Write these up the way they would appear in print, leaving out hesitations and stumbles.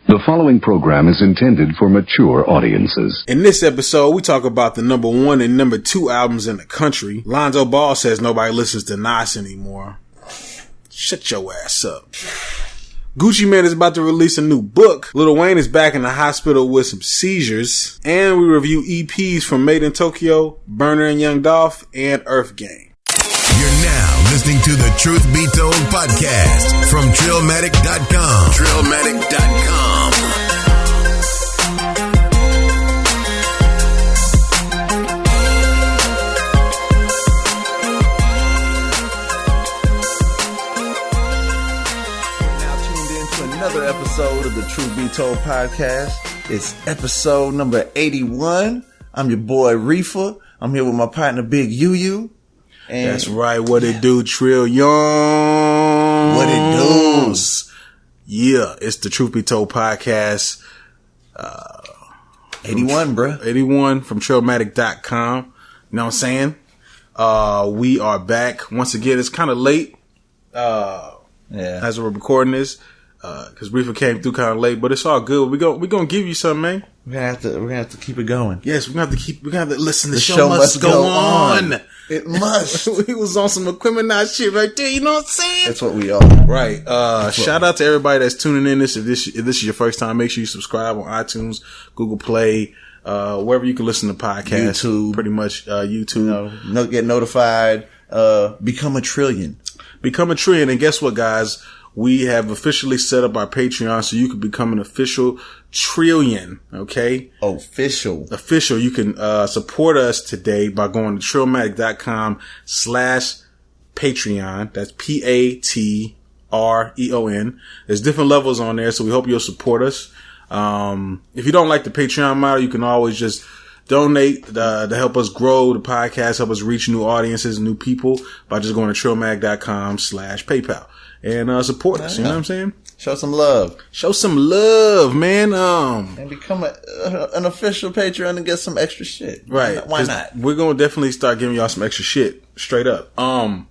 The following program is intended for mature audiences. In this episode, we talk about the number 1 and number 2 albums in the country. Lonzo Ball says nobody listens to Nas anymore. Shut your ass up. Gucci Mane is about to release a new book. Lil Wayne is back in the hospital with some seizures. And we review EPs from MadeInTyo, Berner and Young Dolph, and EarthGang. You're now listening to the Truth Be Told podcast from Trillmatic.com. Trillmatic.com. Another episode of the Truth Be Told podcast. It's episode number 81. I'm your boy Riffa. I'm here with my partner Big UU. And that's right. What it do, Trillion? What it does? Yeah, it's the Truth Be Told podcast. 81, bruh. 81 from Trillmatic.com. You know what I'm saying? We are back once again. It's kind of late. As we're recording this. Cause Riffa came through kind of late, but it's all good. We're gonna give you something, man. We're gonna have to keep it going. Yes, we're gonna have to listen. The show must go on. It must. We was on some equipment shit right there. You know what I'm saying? That's what we are. Right. Shout out to everybody that's tuning in. If this is your first time, make sure you subscribe on iTunes, Google Play, wherever you can listen to podcasts. YouTube, pretty much. YouTube. Get notified. Become a trillion. Become a trillion, and guess what, guys? We have officially set up our Patreon so you can become an official trillion, okay? Official. You can support us today by going to Trillmatic.com/Patreon. That's Patreon. There's different levels on there, so we hope you'll support us. If you don't like the Patreon model, you can always just donate to help us grow the podcast, help us reach new audiences, new people by just going to Trillmatic.com/PayPal. And support us, you know what I'm saying? Show some love. Show some love, man. And become an official Patreon and get some extra shit. Right. Why not? We're going to definitely start giving y'all some extra shit. Straight up. And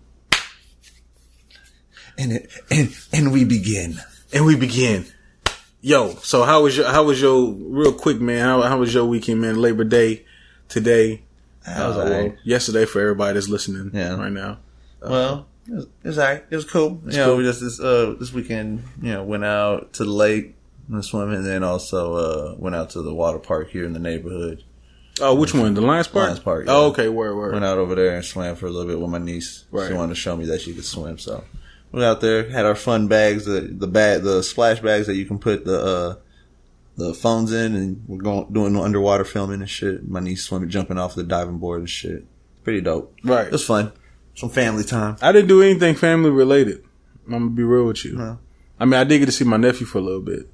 we begin. Yo, so how was your real quick, man, how was your weekend, man? Labor Day today. Yesterday for everybody that's listening right now. It was alright. It was cool. We just this weekend, went out to the lake and swim, and then also went out to the water park here in the neighborhood. Oh, which one? The Lions Park? Lions Park. Yeah. Oh, okay. Word. Went out over there and swam for a little bit with my niece. Right. She wanted to show me that she could swim, so went out there, had our fun bags, the splash bags that you can put the phones in, and we're doing underwater filming and shit. My niece jumping off the diving board and shit. Pretty dope. Right. It was fun. Some family time. I didn't do anything family related. I'm gonna be real with you. No. I mean, I did get to see my nephew for a little bit.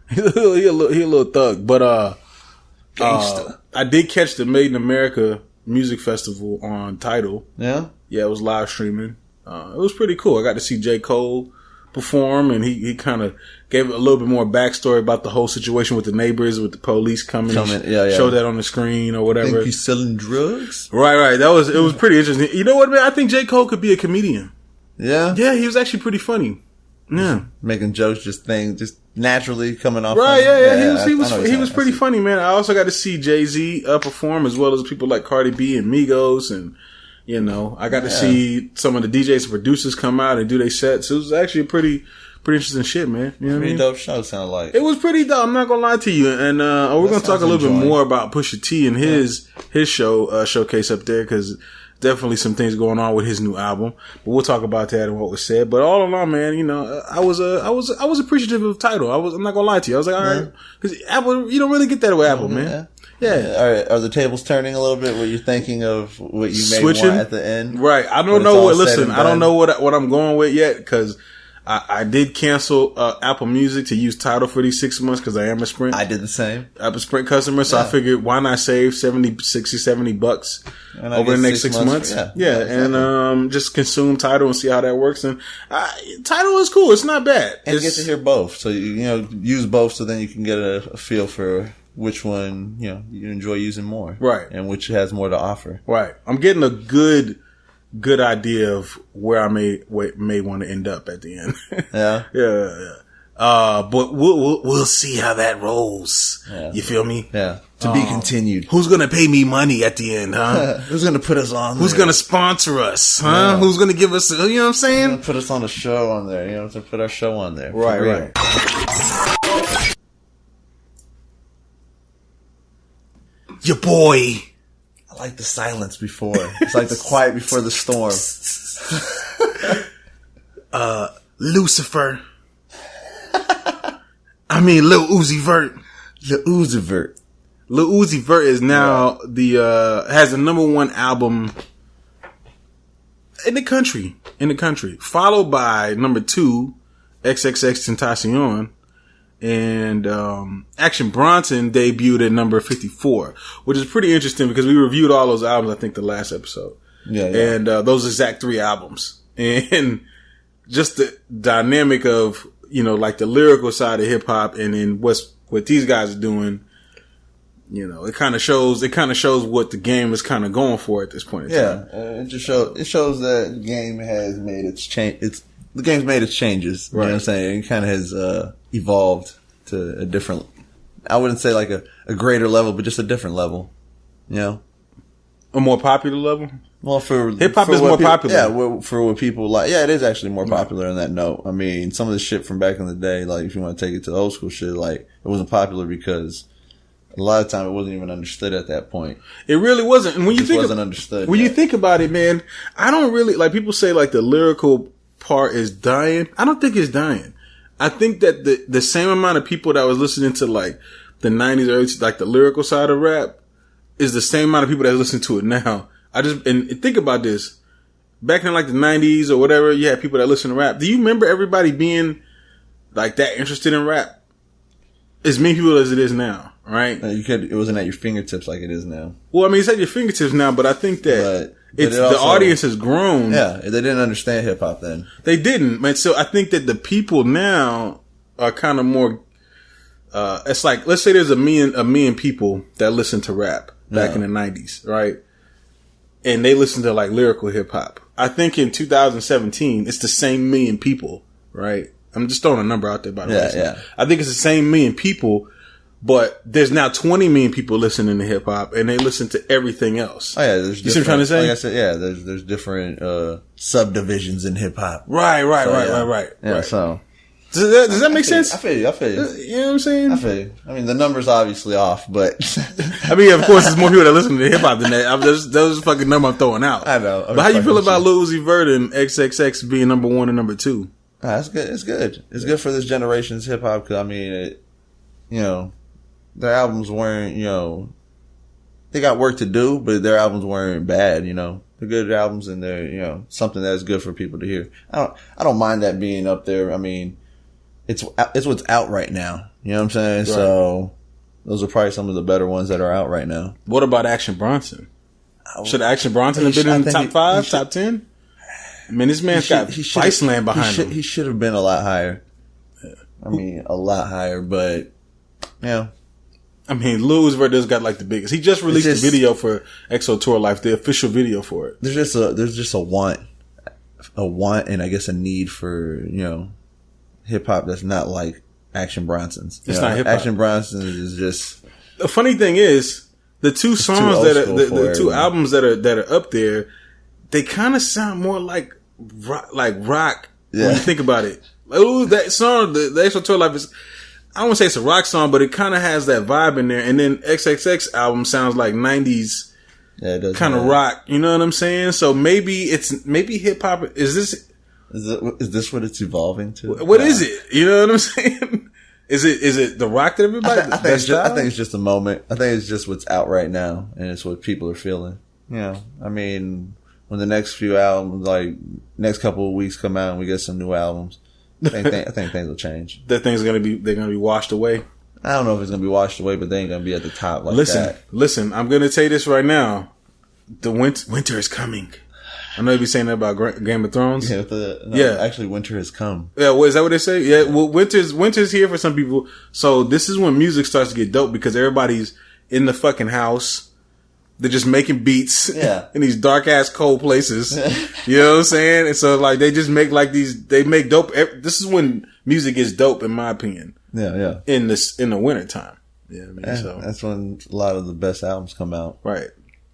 He a little thug, but gangsta. I did catch the Made in America music festival on Tidal. Yeah, it was live streaming. It was pretty cool. I got to see J. Cole perform, and he kind of gave a little bit more backstory about the whole situation with the neighbors, with the police coming. Show that on the screen or whatever. Think he's selling drugs? Right. It was pretty interesting. You know what, man? I think J. Cole could be a comedian. Yeah? Yeah, he was actually pretty funny. Yeah. Making jokes, just naturally coming off. Right, yeah. He was pretty funny, man. I also got to see Jay-Z perform, as well as people like Cardi B and Migos, and I got to see some of the DJs and producers come out and do their sets. It was actually pretty interesting shit, man. You know what I mean? Dope show, sound like. It was pretty dope. I'm not gonna lie to you. And we're gonna talk a little bit more about Pusha T and his show showcase up there, because definitely some things going on with his new album. But we'll talk about that and what was said. But all in all, man, I was appreciative of Tidal. I'm not gonna lie to you. I was like, all right, because Apple, you don't really get that with Apple, man. Yeah. Are the tables turning a little bit? Were you thinking of what you may want at the end? Right. I don't know what. Listen, I don't know what I'm going with yet, because I did cancel Apple Music to use Tidal for these 6 months, because I am a Sprint. I did the same. I'm a Sprint customer, so I figured, why not save $70 over the next 6 months? And just consume Tidal and see how that works. And Tidal is cool. It's not bad. And you get to hear both. So you use both, so then you can get a feel for which one you enjoy using more, right? And which has more to offer, right? I'm getting a good idea of where I may want to end up at the end. Yeah. Yeah. But we'll see how that rolls. Yeah. You feel me? Yeah. To be continued. Who's gonna pay me money at the end, huh? Who's gonna put us on? Who's gonna sponsor us, huh? Yeah. Who's gonna give us? You know what I'm saying? Put us on a show on there. You know, to put our show on there. Right. Your boy. I like the silence before. It's like the quiet before the storm. Lucifer. I mean, Lil Uzi Vert. Lil Uzi Vert. Lil Uzi Vert is now has the number 1 album in the country. Followed by number 2, Xxxtentacion. And Action Bronson debuted at number 54, which is pretty interesting because we reviewed all those albums, I think, the last episode. Yeah. And those exact 3 albums. And just the dynamic of, you know, like the lyrical side of hip hop and then what these guys are doing, you know, it kind of shows what the game is kind of going for at this point in time. It shows that the game has made its change. The game's made its changes. Right. You know what I'm saying? It kind of has evolved to a different, I wouldn't say like a greater level, but just a different level. You know? A more popular level? Well, hip hop is more popular. Yeah, for what people like. Yeah, it is actually more popular on that note. I mean, some of the shit from back in the day, like if you want to take it to the old school shit, like it wasn't popular because a lot of time it wasn't even understood at that point. It really wasn't. And when you wasn't understood. When you think about it, man, I don't really like people say like the lyrical part is dying. I don't think it's dying. I think that the same amount of people that was listening to like the 90s, early, like the lyrical side of rap is the same amount of people that listen to it now. And think about this. Back in like the 90s or whatever, you had people that listen to rap. Do you remember everybody being like that interested in rap? As many people as it is now, right? It wasn't at your fingertips like it is now. Well, I mean, it's at your fingertips now, but I think that the audience has grown. Yeah, they didn't understand hip hop then. They didn't, man. So I think that the people now are kind of more. It's like, let's say there's a million people that listen to rap back in the 90s, right? And they listen to like lyrical hip hop. I think in 2017, it's the same million people, right? I'm just throwing a number out there, by the way. Yeah. I think it's the same million people, but there's now 20 million people listening to hip hop, and they listen to everything else. Oh yeah, you see what I'm trying to say? Like I said, yeah, there's different subdivisions in hip hop. Right. Yeah, Right. So does that make sense? I feel you. You know what I'm saying? I feel you. I mean, the number's obviously off, but I mean, of course, there's more people that listen to hip hop than that. That was a fucking number I'm throwing out. I know. But how you feel about Lil Uzi Vert and XXX being number 1 and number 2? That's good. It's good. It's good for this generation's hip hop. Cause I mean, their albums weren't, they got work to do, but their albums weren't bad. They're good albums, and they're something that's good for people to hear. I don't mind that being up there. I mean, it's what's out right now. You know what I'm saying? Right. So those are probably some of the better ones that are out right now. What about Action Bronson? Should Action Bronson have been in the top 5, top 10? I mean, this man's got Viceland behind him. He should have been a lot higher. I mean, a lot higher, but I mean, Lil Uzi Vert does got like the biggest. He just released a video for EXO Tour Life, the official video for it. There's just a want, and I guess a need for hip hop that's not like Action Bronson's. It's not hip hop. Action Bronson is just. The funny thing is, the two songs the two albums that are up there, they kind of sound more like rock when you think about it. Like, ooh, that song, the EXO Tour Life is. I don't want to say it's a rock song, but it kind of has that vibe in there. And then XXX album sounds like 90s kind of rock. You know what I'm saying? So maybe hip hop. Is this what it's evolving to? What is it? You know what I'm saying? Is it the rock that everybody? I think it's just a moment. I think it's just what's out right now, and it's what people are feeling. I mean, when the next few albums, like next couple of weeks, come out and we get some new albums, I think things will change. That they're gonna be washed away. I don't know if it's gonna be washed away, but they ain't gonna be at the top like that. Listen, I'm gonna tell you this right now. The winter is coming. I know you be saying that about Game of Thrones. Actually, winter has come. Yeah, is that what they say? Yeah, well, winter's here for some people. So this is when music starts to get dope because everybody's in the fucking house. They're just making beats in these dark ass cold places. You know what I'm saying? And so like they just make like they make dope. This is when music is dope in my opinion. Yeah. In the winter time. Yeah, I mean, so that's when a lot of the best albums come out. Right.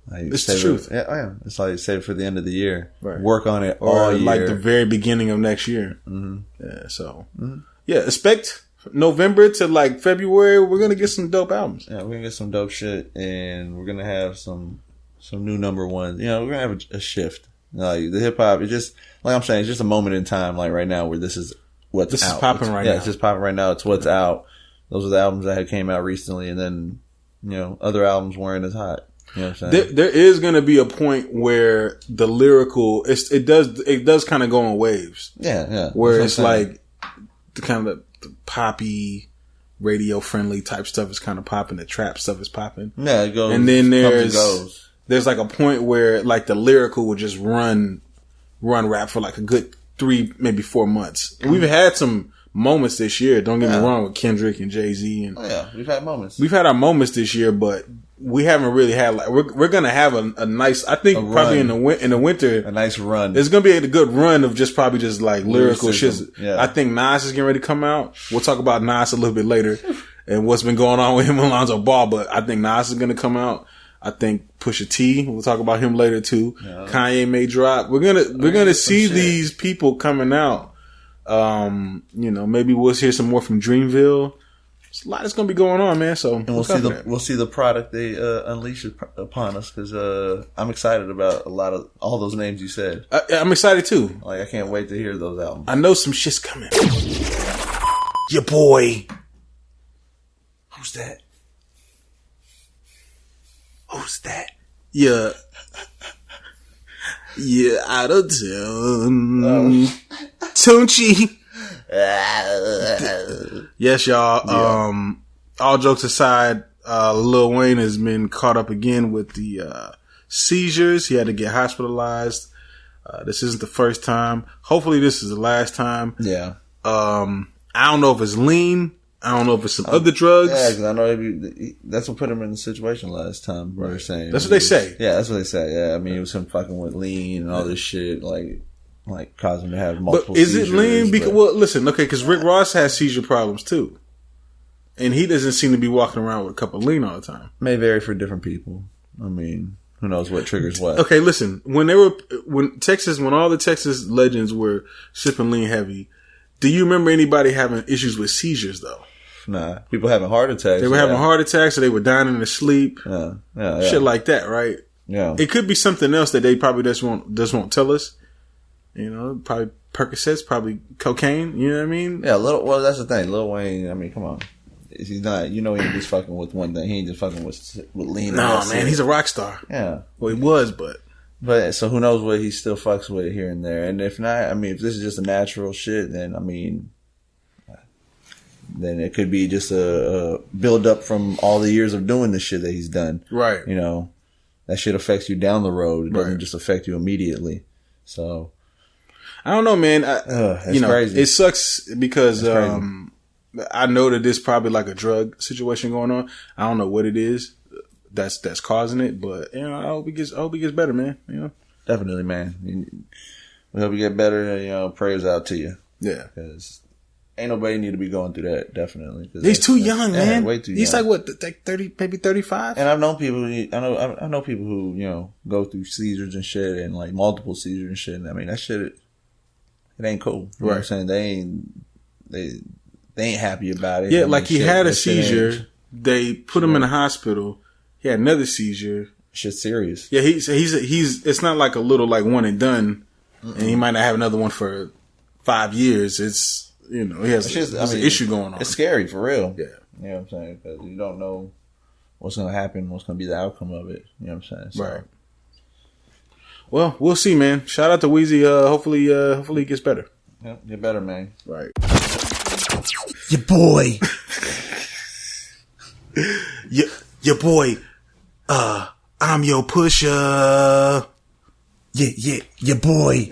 Like, it's the truth. Yeah. It's like save it for the end of the year. Right. Work on it or all year. like the very beginning of next year. Mm-hmm. Yeah. So yeah, expect November to like February. We're gonna get some dope albums. Yeah, we're gonna get some dope shit, and we're gonna have some new number ones. You know, we're gonna have a shift. Like the hip hop, it's just like I'm saying, it's just a moment in time. Like right now, where this is what's out. This is popping right now. Yeah, it's just popping right now. It's what's out. Those are the albums that had came out recently, and then other albums weren't as hot. You know what I'm saying? There is going to be a point where the lyrical it does kind of go in waves. Yeah. Where it's like the kind of the poppy, radio friendly type stuff is kind of popping. The trap stuff is popping. Yeah, it goes. And then goes. There's like a point where like the lyrical will just run rap for like a good 3, maybe 4 months. And we've had some moments this year. Don't get me wrong with Kendrick and Jay-Z. And we've had moments. We've had our moments this year, but we haven't really had like we're gonna have a nice. I think probably in the winter a nice run. It's gonna be a good run of just probably just like lyrical shit. Yeah. I think Nas is getting ready to come out. We'll talk about Nas a little bit later and what's been going on with him and Lonzo Ball. But I think Nas is gonna come out. I think Pusha T. We'll talk about him later too. Yeah. Kanye may drop. We're gonna see these people coming out. Maybe we'll hear some more from Dreamville. There's a lot that's gonna be going on, man. So and we'll see the product they unleash upon us because I'm excited about all those names you said. I'm excited too. Like I can't wait to hear those albums. I know some shit's coming. Your boy. Who's that? Yeah, out of town. Tunchi. Yes, y'all. Yeah. All jokes aside, Lil Wayne has been caught up again with the seizures. He had to get hospitalized. This isn't the first time. Hopefully, this is the last time. Yeah. I don't know if it's lean. I don't know if it's some other drugs. Yeah, because I know that's what put him in the situation last time. Right. We're saying that's what they say. Yeah, that's what they say. Yeah, I mean, it was him fucking with lean and all this shit, like caused him to have multiple. But is seizures, it lean? Because well, listen, okay, because Rick Ross has seizure problems too, and he doesn't seem to be walking around with a cup of lean all the time. May vary for different people. I mean, who knows what triggers what? Okay, listen, when all the Texas legends were sipping lean heavy, do you remember anybody having issues with seizures though? Nah, people having heart attacks. They were having heart attacks, or they were dying in their sleep. Yeah. Shit like that, right? Yeah. It could be something else that they probably just won't tell us. Probably Percocets, probably cocaine. You know what I mean? Yeah. Well, that's the thing. Lil Wayne. I mean, come on. He's not. He ain't just fucking with one thing. He ain't just fucking with lean. No, man. He's a rock star. Yeah. Well, he was, but so who knows what he still fucks with here and there. And if not, I mean, if this is just a natural shit, then I mean. Then it could be just a build up from all the years of doing the shit that he's done. Right. That shit affects you down the road. It doesn't just affect you immediately. So. I don't know, man. It's crazy. It sucks because I know that there's probably like a drug situation going on. I don't know what it is that's causing it, but I hope he gets better, man. Definitely, man. We hope you get better. Prayers out to you. Yeah. Because ain't nobody need to be going through that, definitely. He's too young, man. Way too young. He's like what, like 30, maybe 35? And I've known people. I know people who go through seizures and shit, and like multiple seizures and shit. And I mean that shit, it ain't cool. You know what I'm saying? They ain't happy about it. Yeah, like he had a seizure. They put him in the hospital. He had another seizure. Shit's serious. Yeah, he's. It's not like a little like one and done, and he might not have another one for 5 years. It's. He has an issue going on. It's scary for real. Yeah. You know what I'm saying? Because you don't know what's going to happen, what's going to be the outcome of it. You know what I'm saying? So. Right. Well, we'll see, man. Shout out to Weezy. Hopefully he gets better. Yeah, get better, man. Right. Your boy. your boy. I'm your pusher. Yeah, your boy.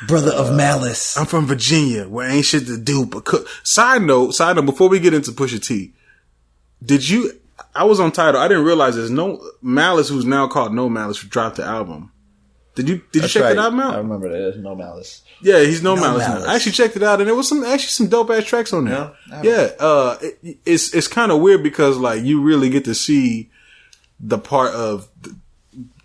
Brother of Malice. I'm from Virginia, where ain't shit to do but cook. Side note, before we get into Pusha T, I was on Tidal. I didn't realize there's no Malice, who's now called No Malice, dropped the album. Did you check that album out? I remember that. There's No Malice. Yeah, he's No Malice now. I actually checked it out, and there was some dope ass tracks on there. Yeah, it's kind of weird because like you really get to see the part of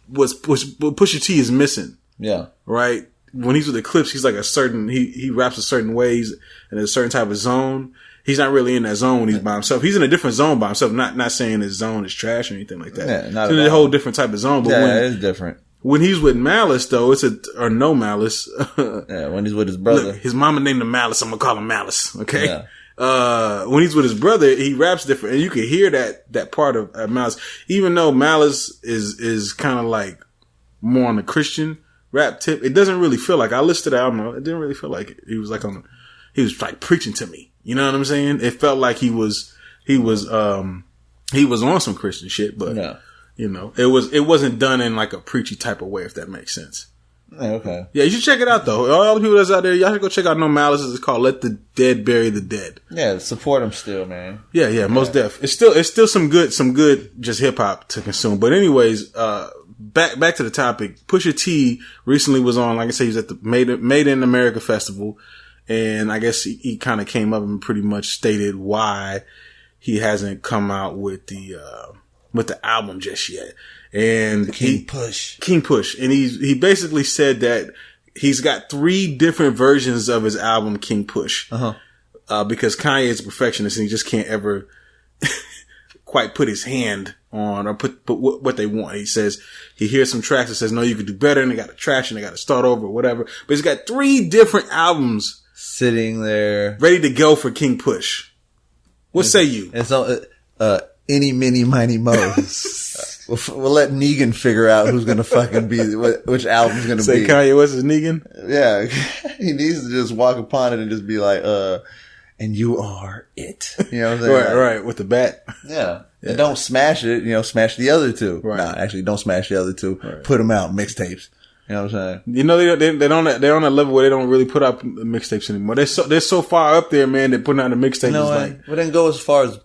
what Pusha T is missing. Yeah, right. When he's with the Clips, he's like he raps a certain ways in a certain type of zone. He's not really in that zone when he's by himself. He's in a different zone by himself. Not saying his zone is trash or anything like that. Yeah, not it's in a whole different type of zone. But it's different. When he's with Malice, though, or No Malice. Yeah, when he's with his brother. Look, his mama named him Malice. I'm gonna call him Malice. Okay. Yeah. When he's with his brother, he raps different, and you can hear that part of Malice. Even though Malice is kind of like more on the Christian rap tip, it doesn't really feel like. I listened to the album. It didn't really feel like it. He was like preaching to me. You know what I'm saying? It felt like he was on some Christian shit, but you know, it wasn't done in like a preachy type of way, if that makes sense. Okay. Yeah, you should check it out though. All the people that's out there, y'all should go check out No Malice. It's called "Let the Dead Bury the Dead." Yeah, support him still, man. Yeah, most def. It's still some good just hip hop to consume. But anyways, back to the topic. Pusha T recently was on, like I say, he was at the Made in America festival. And I guess he kind of came up and pretty much stated why he hasn't come out with the album just yet. And King Push. And he basically said that he's got 3 different versions of his album, King Push. Because Kanye is a perfectionist and he just can't ever quite put his hand on or put what they want. He says he hears some tracks that says, no, you could do better, and they got to trash and they got to start over or whatever. But he's got 3 different albums sitting there, ready to go for King Push. What say you? And so, any, mini, miny, mo's. We'll let Negan figure out who's gonna fucking be, which album's gonna be. Say Kanye West is Negan? Yeah. He needs to just walk upon it and just be like, and you are it. You know what I'm saying? Right, with the bat. Yeah. And don't smash it, smash the other 2. Right. Nah, actually don't smash the other 2. Right. Put them out, mixtapes. You know what I'm saying? You know, they're on that level where they don't really put out mixtapes anymore. They're so far up there, man, they're putting out the mixtapes. You know what? We didn't go as far as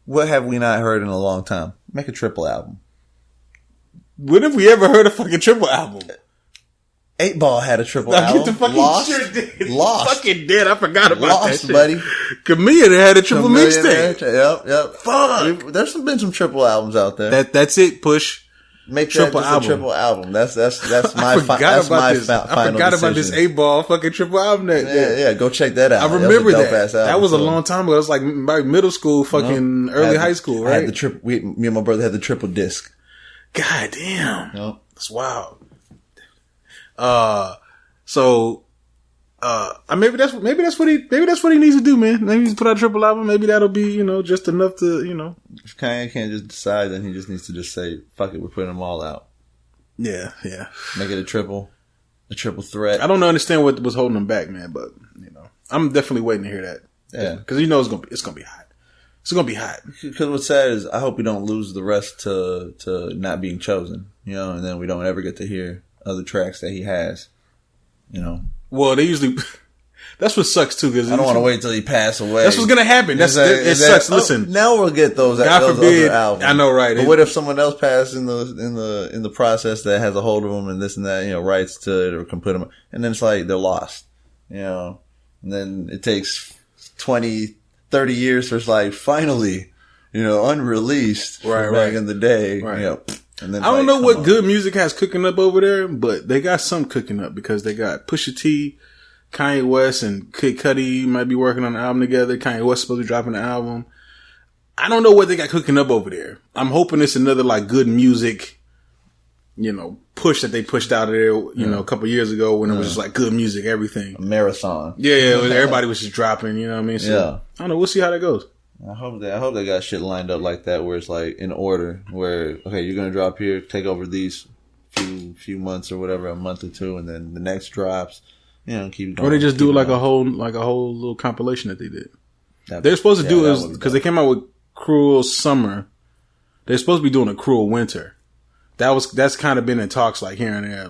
what have we not heard in a long time? Make a triple album. When have we ever heard a fucking triple album? 8 Ball had a triple album. Get the fucking Lost. Lost. Fucking dead. I forgot about Lost, that shit. Buddy. Chameleon had a triple mixtape. Yep. Fuck. There's been some triple albums out there. That's it, Push. Make triple that just a triple album. That's my I forgot about this 8 Ball fucking triple album. Yeah. Go check that out. I remember that. That was a long time ago. It was like middle school, fucking early high school, right? I had the triple. Me and my brother had the triple disc. God damn. Yep. That's wild. Maybe that's what he needs to do, man. Maybe he's put out a triple album. Maybe that'll be, just enough to, If Kanye can't just decide, then he just needs to just say, fuck it, we're putting them all out. Yeah. Make it a triple threat. I don't understand what was holding him back, man, but, I'm definitely waiting to hear that. Yeah. Cause it's gonna be hot. It's gonna be hot. Because what's sad is I hope we don't lose the rest to not being chosen, and then we don't ever get to hear other tracks that he has, Well, they usually. That's what sucks too. Cause I don't want to wait till he pass away. That's what's gonna happen. It sucks. Listen, now we'll get those. God forbid. Other albums. I know, right? But what if someone else passes in the process that has a hold of them and this and that, rights to it or can put them, and then it's like they're lost, and then it takes 20, 30 years for it's like finally, unreleased back in the day, And then I don't know what good music has cooking up over there, but they got some cooking up because they got Pusha T, Kanye West, and Kid Cudi might be working on an album together. Kanye West supposed to be dropping an album. I don't know what they got cooking up over there. I'm hoping it's another like good music, push that they pushed out of there, a couple years ago when it was just like good music, everything. A marathon. Yeah, everybody was just dropping, you know what I mean? So, I don't know, we'll see how that goes. I hope they got shit lined up like that where it's like in order where, okay, you're going to drop here, take over these few months or whatever, a month or 2, and then the next drops, keep going. Or they just do like a whole little compilation that they did. They're supposed to do it because they came out with Cruel Summer. They're supposed to be doing a Cruel Winter. That's kind of been in talks like here and there,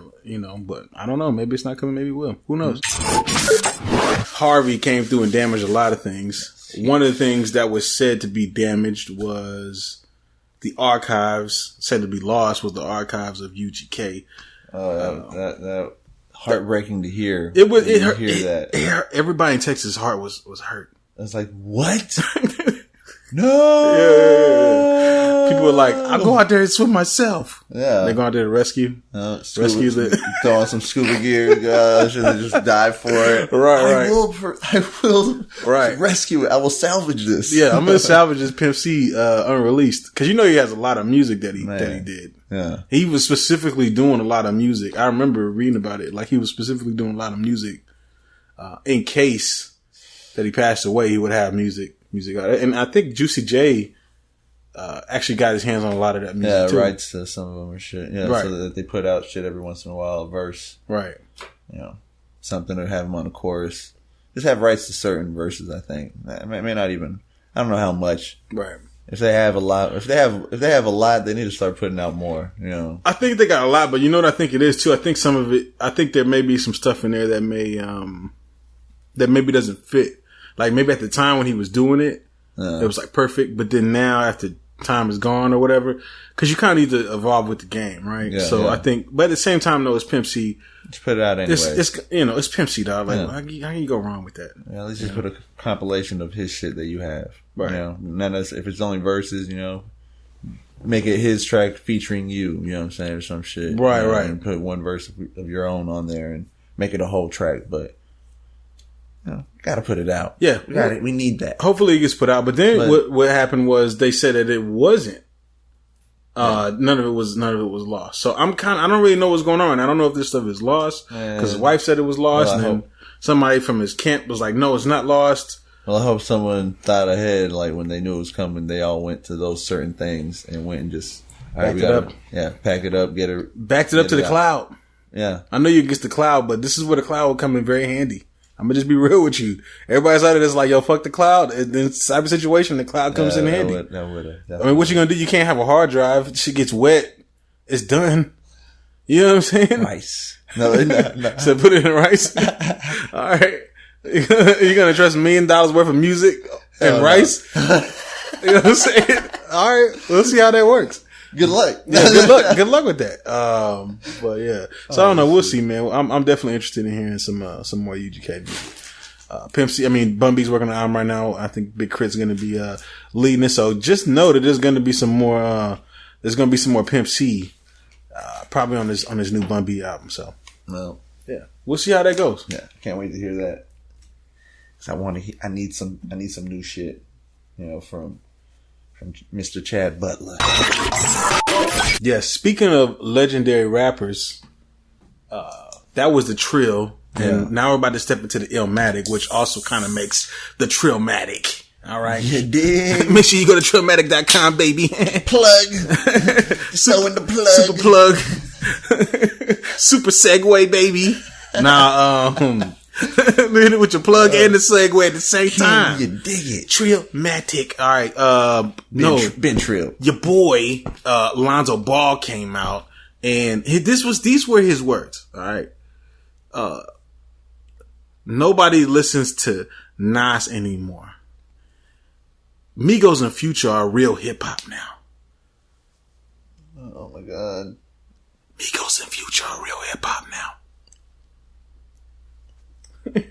but I don't know. Maybe it's not coming. Maybe it will. Who knows? Harvey came through and damaged a lot of things. One of the things that was said to be damaged was the archives, said to be lost was the archives of UGK. That heartbreaking to hear. It was. It hurt. Everybody in Texas' heart was hurt. I was like, what? No. Yeah. People were like, I'll go out there and swim myself. Yeah. They go out there to rescue the throw on some scuba gear, and just dive for it. Right. I will rescue it. I will salvage this. Yeah, I'm gonna salvage this Pimp C unreleased, because he has a lot of music that he did. Yeah, he was specifically doing a lot of music. I remember reading about it. Like, he was specifically doing a lot of music in case that he passed away. He would have music, and I think Juicy J actually got his hands on a lot of that music too. Rights to some of them or shit. Yeah, right. So that they put out shit every once in a while, a verse. Right. Something to have them on the chorus. Just have rights to certain verses, I think. I may not even, I don't know how much. Right. If they have a lot, if they have a lot, they need to start putting out more, I think they got a lot, but you know what I think it is too? I think some of it, I think there may be some stuff in there that may, that maybe doesn't fit. Like, maybe at the time when he was doing it, it was like perfect, but then now after time is gone or whatever, because you kind of need to evolve with the game, right? Yeah, so I think, but at the same time though, it's Pimp C. Just put it out anyway. It's Pimp C, dog. Like, how can you go wrong with that? Yeah, let's just put a compilation of his shit that you have. Right. None of, if it's only verses, make it his track featuring you. You know what I'm saying, or some shit. Right, right. And put one verse of your own on there and make it a whole track, but. Gotta put it out. Yeah, we need that. Hopefully it gets put out. But then what happened was they said that it wasn't. None of it was lost. So I don't really know what's going on. I don't know if this stuff is lost because his wife said it was lost, and then somebody from his camp was like, "No, it's not lost." Well, I hope someone thought ahead. Like, when they knew it was coming, they all went to those certain things and went and just pack it up. Yeah, pack it up, backed it up to the cloud. Yeah, I know you get the cloud, but this is where the cloud will come in very handy. I'm gonna just be real with you. Everybody's out of this like, yo, fuck the cloud. In cyber situation, the cloud comes in handy. I mean, what you gonna do? You can't have a hard drive. Shit gets wet. It's done. You know what I'm saying? Rice. No. So put it in rice. All right. You're gonna trust $1 million worth of music and rice? You know what I'm saying? All right. We'll see how that works. Good luck. Yeah, good luck with that. But yeah. So I don't know. We'll see, man. I'm definitely interested in hearing some more UGK music. Pimp C, Bun B's working on the album right now. I think Big Crit's gonna be, leading it. So just know that there's gonna be some more, Pimp C, probably on this new Bun B album. So. Well. Yeah. We'll see how that goes. Yeah. Can't wait to hear that. Cause I need some new shit, from Mr. Chad Butler. Yeah, speaking of legendary rappers, that was the Trill. And now we're about to step into the Illmatic, which also kind of makes the Trillmatic. All right. You dig? Make sure you go to Trillmatic.com, baby. Plug. Throwing the plug. Super plug. Super segue, baby. Now, with your plug and the segue at the same time. You dig it. Trillmatic. All right. Ben Trill. Your boy, Lonzo Ball came out, and these were his words. All right. Nobody listens to Nas anymore. Migos and Future are real hip hop now. Oh my God. Migos and Future are real hip hop now.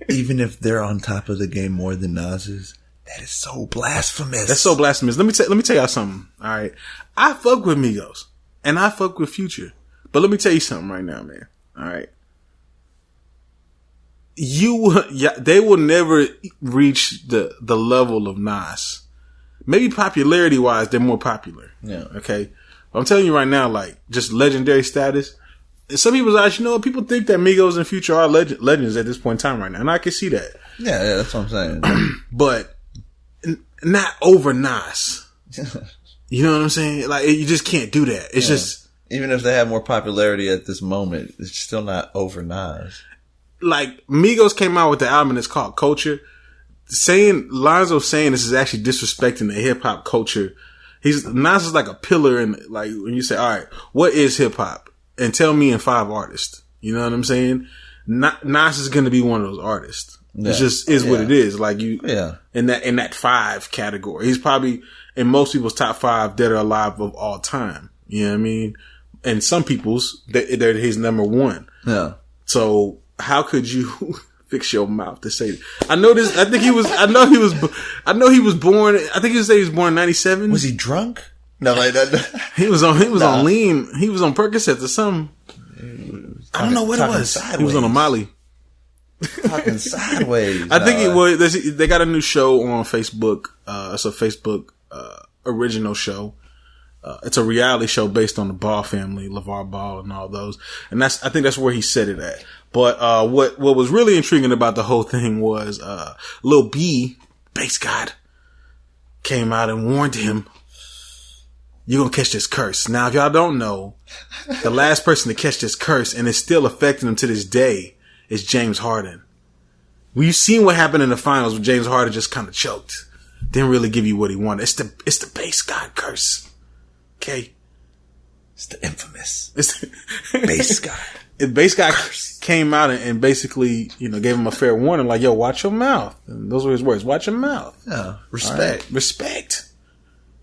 Even if they're on top of the game more than Nas is, that is so blasphemous. That's so blasphemous. Let me tell y'all something. All right, I fuck with Migos and I fuck with Future, but let me tell you something right now, man. All right, they will never reach the level of Nas. Maybe popularity wise, they're more popular. Yeah. Okay, but I'm telling you right now, like, just legendary status. Some people's eyes, people think that Migos and Future are legends at this point in time right now. And I can see that. Yeah, that's what I'm saying. But not over Nas. You know what I'm saying? Like, you just can't do that. It's just... Even if they have more popularity at this moment, it's still not over Nas. Like, Migos came out with the album that's called Culture. Lonzo saying this is actually disrespecting the hip-hop culture. Nas is like a pillar in, like, when you say, all right, what is hip-hop? And tell me in 5 artists. You know what I'm saying? Nas is going to be one of those artists. Yeah. It just is what it is. Like, in that 5 category. He's probably in most people's top 5 dead or alive of all time. You know what I mean? and some people's, they're his number one. Yeah. So how could you fix your mouth to say that? I know he was born, I think he was born in 97. Was he drunk? No, like that. He was on lean. He was on Percocet or something. I don't know what it was. Sideways. He was on a Molly. Talking sideways. I think it was. They got a new show on Facebook. It's a Facebook original show. It's a reality show based on the Ball family, LeVar Ball, and all those. And I think that's where he said it at. But what was really intriguing about the whole thing was Lil B, Bass God, came out and warned him, "You're gonna catch this curse." Now, if y'all don't know, the last person to catch this curse, and it's still affecting him to this day, is James Harden. We've seen what happened in the finals when James Harden just kind of choked. Didn't really give you what he wanted. It's the Bass God curse. Okay? It's the infamous Bass God. Bass God came out and basically, gave him a fair warning, like, yo, watch your mouth. And those were his words. Watch your mouth. Yeah. Respect. Right?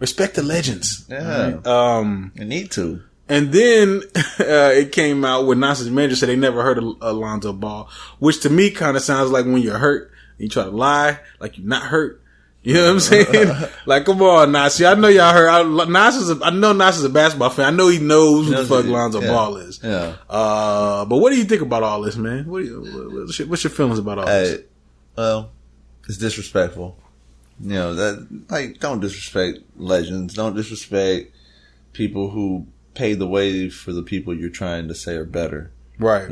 Respect the legends. Yeah. Right? You need to. And then it came out where Nas's manager said they never heard of Lonzo Ball, which to me kind of sounds like when you're hurt, and you try to lie like you're not hurt. You know what I'm saying? Like, come on, Nas. See, I know y'all heard. I know Nas is a basketball fan. I know he knows who the fuck Lonzo Ball is. Yeah. But what do you think about all this, man? What's your feelings about all this? Well, it's disrespectful. Don't disrespect legends. Don't disrespect people who pave the way for the people you're trying to say are better. Right.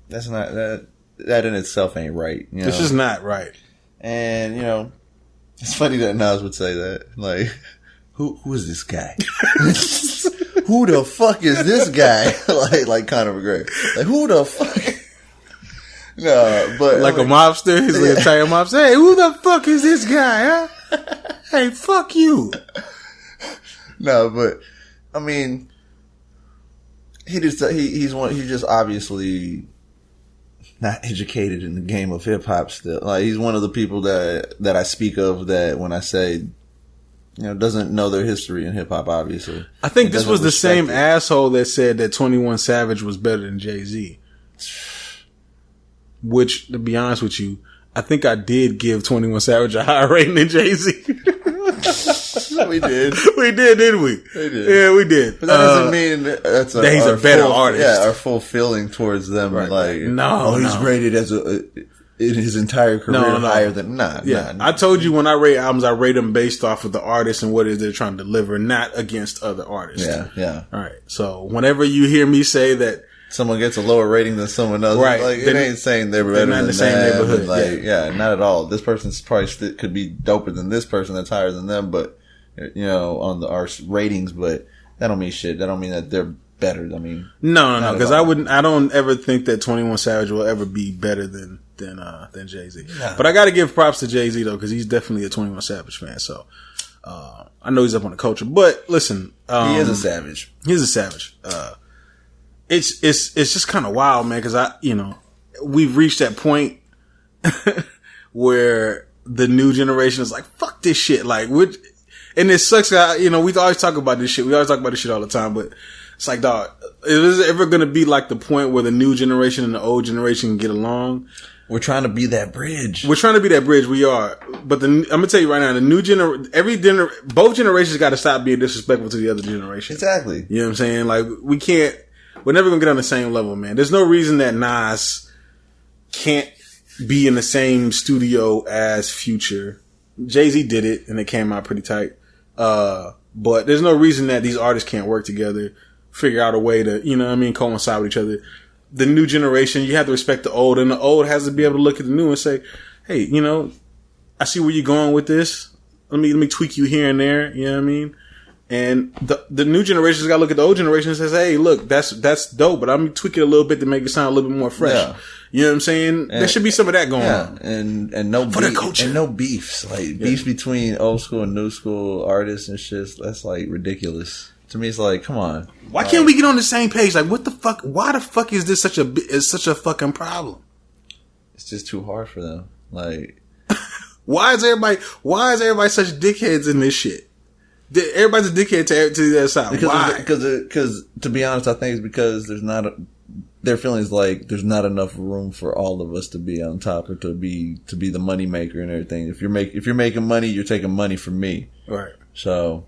That's not that in itself ain't right. It's just not right. And it's funny that Nas would say that. Like, who is this guy? Who the fuck is this guy? like Conor McGregor. Like, who the fuck? No, but like a mobster. He's like a Italian mobster. Hey, who the fuck is this guy? Huh? Hey, fuck you. No, but I mean, he's just obviously not educated in the game of hip hop still. Like, he's one of the people that I speak of that when I say, doesn't know their history in hip hop, obviously. I think this was the same asshole that said that 21 Savage was better than Jay-Z. Which, to be honest with you, I think I did give 21 Savage a higher rating than Jay-Z. We did. We did, didn't we? We did. Yeah, we did. But that doesn't mean that he's a better artist. Yeah, our full feeling towards them. Right. Like, he's rated as in his entire career higher than nah. I told you when I rate albums, I rate them based off of the artist and what it is they're trying to deliver, not against other artists. Yeah. All right. So whenever you hear me say that someone gets a lower rating than someone else, right? Like, it ain't saying they're better than the same neighborhood. Like, not at all. This person's probably could be doper than this person that's higher than them, but on our ratings, but that don't mean shit. That don't mean that they're better. I mean, no, because I don't ever think that 21 Savage will ever be better than Jay-Z. No. But I got to give props to Jay-Z though, because he's definitely a 21 Savage fan. So I know he's up on the culture. But listen, he is a savage. He's a savage. It's just kind of wild, man, because we've reached that point where the new generation is like, fuck this shit. Like, and it sucks. We always talk about this shit. We always talk about this shit all the time, but it's like, dog, is it ever going to be like the point where the new generation and the old generation can get along? We're trying to be that bridge. We're trying to be that bridge. We are. But I'm going to tell you right now, the new both generations got to stop being disrespectful to the other generation. Exactly. You know what I'm saying? Like, we're never going to get on the same level, man. There's no reason that Nas can't be in the same studio as Future. Jay-Z did it and it came out pretty tight. But there's no reason that these artists can't work together, figure out a way to, coincide with each other. The new generation, you have to respect the old, and the old has to be able to look at the new and say, hey, I see where you're going with this. Let me tweak you here and there. You know what I mean? And the new generation's got to look at the old generation and says, hey, look, that's dope, but I'm going to tweak it a little bit to make it sound a little bit more fresh. Yeah. You know what I'm saying? And there should be some of that going on. And no for the culture. And no beefs. Like, beefs between old school and new school artists and shit, that's like ridiculous. To me, it's like, come on. Why can't we get on the same page? Like, what the fuck? Why the fuck is this such a fucking problem? It's just too hard for them. Like, why is everybody such dickheads in this shit? Everybody's a dickhead to the other side. Why? Because to be honest, I think it's because their feelings like there's not enough room for all of us to be on top or to be the money maker and everything. If you're making money, you're taking money from me. Right. So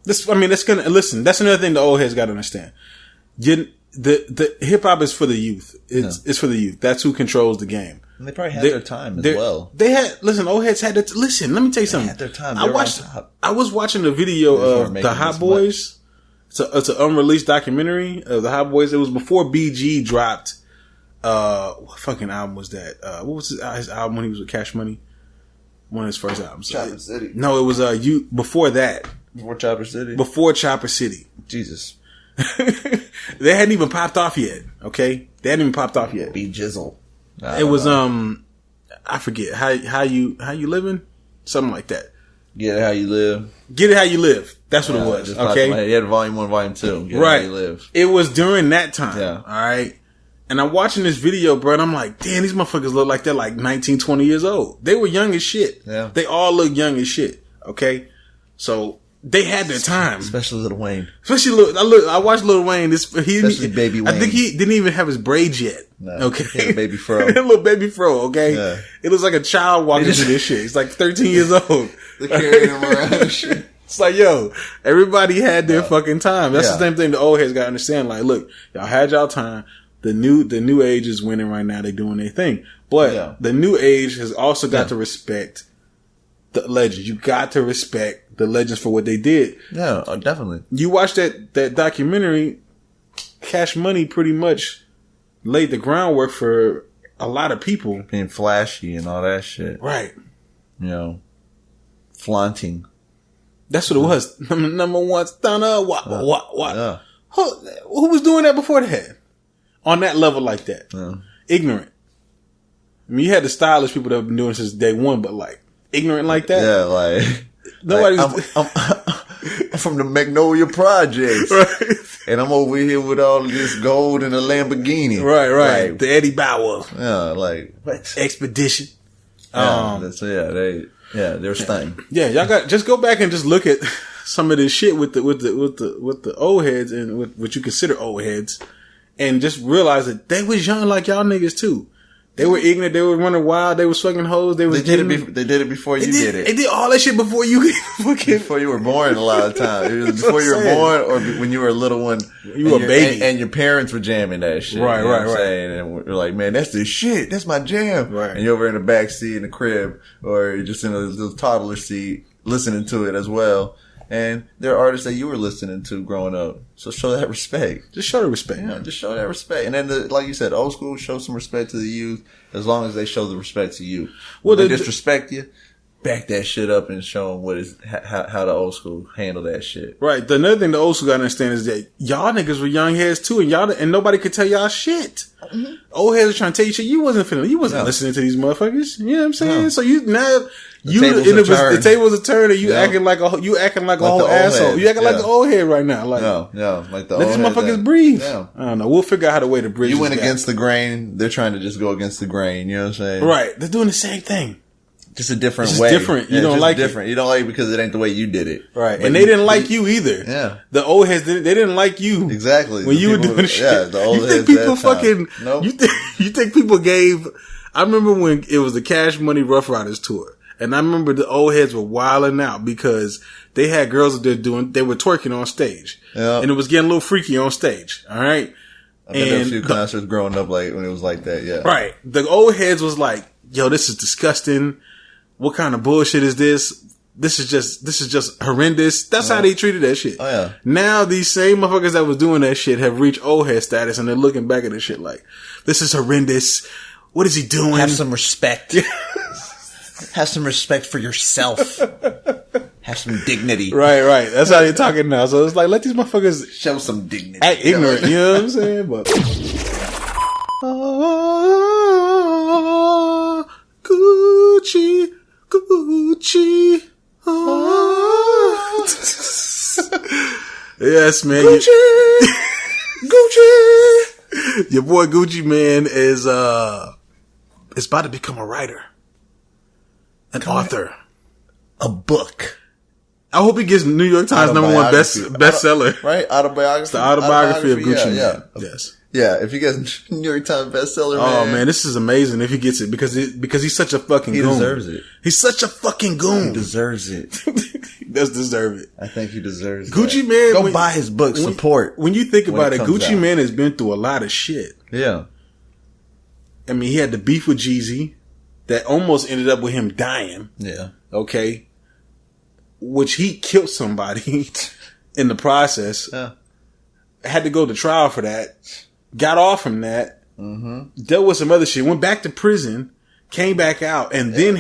that's another thing the old heads got to understand. The hip hop is for the youth. It's for the youth. That's who controls the game. And they probably had their time as well. Old heads had listen, let me tell you something. They had their time. I was watching a video of the Hot Boys. It's an unreleased documentary of the Hot Boys. It was before BG dropped. What fucking album was that? What was his album when he was with Cash Money? One of his first albums. Chopper City. No, it was before that. Before Chopper City. Before Chopper City. Jesus. They hadn't even popped off yet. Okay, they hadn't even popped off yet. Be Jizzle. It was I forget how you living, something like that. Get it how you live. Get it how you live. That's what it was. Okay, you had volume 1, volume 2. Get right. It how you live. It was during that time. Yeah. All right. And I'm watching this video, bro, and I'm like, damn, these motherfuckers look like they're like 19, 20 years old. They were young as shit. Yeah. They all look young as shit. Okay. So they had their time. Especially Lil Wayne. I watched Lil Wayne. Especially Baby Wayne. I think he didn't even have his braids yet. No, okay. He had a baby fro. A little baby fro, okay? Yeah. It looks like a child walking through this shit. He's like 13 years old. They're carrying him around and shit. It's like, yo, everybody had their fucking time. That's the same thing the old heads gotta understand. Like, look, y'all had y'all time. The new age is winning right now. They doing their thing. But the new age has also got to respect the legends. You got to respect the legends for what they did. Yeah, definitely. You watch that documentary, Cash Money pretty much laid the groundwork for a lot of people. Being flashy and all that shit. Right. You know, flaunting. That's what it was. Number one stunner. What? Yeah. Who was doing that before that? On that level like that. Yeah. Ignorant. I mean, you had the stylish people that have been doing it since day one, but like, ignorant like that? Yeah, like. Nobody's. I'm from the Magnolia Projects. Right. And I'm over here with all this gold and a Lamborghini. Right. Like, the Eddie Bauer. Yeah, like. What? Expedition. They're stunning. Yeah, y'all just go back and just look at some of this shit with the old heads and with what you consider old heads, and just realize that they was young like y'all niggas too. They were ignorant. They were running wild. They were sucking hoes. They did it before you did it. They did all that shit before you before you were born. A lot of times, it was before you were born or when you were a little one. You were a baby, and your parents were jamming that shit. Right. And we're like, man, that's the shit. That's my jam. Right. And you're over in the back seat in the crib, or you're just in a little toddler seat listening to it as well. And there are artists that you were listening to growing up. So show that respect. Just show the respect. Yeah, just show that respect. And then, like you said, old school, show some respect to the youth as long as they show the respect to you. Well, they disrespect you, back that shit up and show them how the old school handle that shit. Right. The another thing the old school gotta understand is that y'all niggas were young heads too, and nobody could tell y'all shit. Mm-hmm. Old heads are trying to tell you shit. You wasn't listening to these motherfuckers. You know what I'm saying? No. So the tables are turned and you acting like a whole asshole. You acting like the old head right now. Like, like the let old these motherfuckers breathe. Yeah. I don't know. We'll figure out how to way to bridge. You went against the grain. They're trying to just go against the grain. You know what I'm saying? Right. They're doing the same thing. Just a different it's way. Different. You don't like different. it. You don't like it because it ain't the way you did it. Right. But and they didn't like you either. Yeah. The old heads they didn't like you. Exactly. When you were doing shit. Yeah, the old heads. You think people fucking nope. You think people gave I remember when it was the Cash Money Rough Riders tour. And I remember the old heads were wilding out because they had girls that they were twerking on stage. Yeah. And it was getting a little freaky on stage. All right. I've been to a few concerts growing up like when it was like that, yeah. Right. The old heads was like, yo, this is disgusting. What kind of bullshit is this? This is just horrendous. That's how they treated that shit. Oh yeah. Now these same motherfuckers that was doing that shit have reached old head status and they're looking back at this shit like, this is horrendous. What is he doing? Have some respect. Have some respect for yourself. Have some dignity. Right. That's how they're talking now. So it's like, let these motherfuckers show some dignity. Act ignorant, you know what I'm saying? But Gucci. Yes, man. Gucci. Your boy Gucci man is about to become a writer, an author, a book. I hope he gets New York Times #1 bestseller. Right? Autobiography. It's the autobiography of Gucci Mane. Yeah. Yes. Yeah, if he gets New York Times bestseller, man, this is amazing if he gets it because he's such a fucking goon. He deserves it. He's such a fucking goon. He deserves it. He does deserve it. I think he deserves Gucci that. Mane. Go buy his book. Support. When you think about it, Gucci Mane has been through a lot of shit. Yeah. I mean, he had the beef with Jeezy that almost ended up with him dying. Yeah. Okay. Which he killed somebody in the process. Yeah. Had to go to trial for that. Got off from that. Mm-hmm. Dealt with some other shit. Went back to prison. Came back out. And then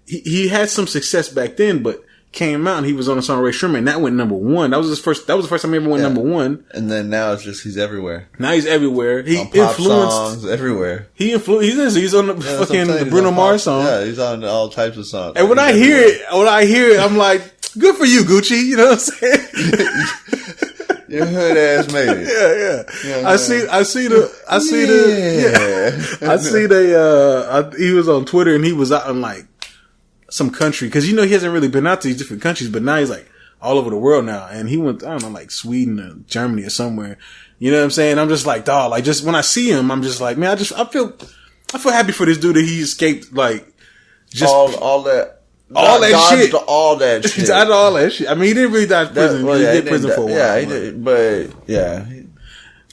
he had some success back then, but came out and he was on a song Ray Sherman. That went #1. That was the first time he ever went #1. And then now it's just he's everywhere. Now he's everywhere. He on pop influenced songs everywhere. He's on the fucking the Bruno Mars song. Yeah, he's on all types of songs. And when I hear it, I'm like, good for you, Gucci. You know what I'm saying? Your hood ass made it. Yeah. You know I see he was on Twitter and he was out in like some country because he hasn't really been out to these different countries, but now he's like all over the world now. And he went, I don't know, like Sweden or Germany or somewhere. You know what I'm saying? I'm just like, dog, like just when I see him, I'm just like, man, I feel happy for this dude that he escaped like just all that shit. All that shit. He died of all that shit. I mean, he didn't really die in prison. He did prison for a while. Yeah, he did. But yeah,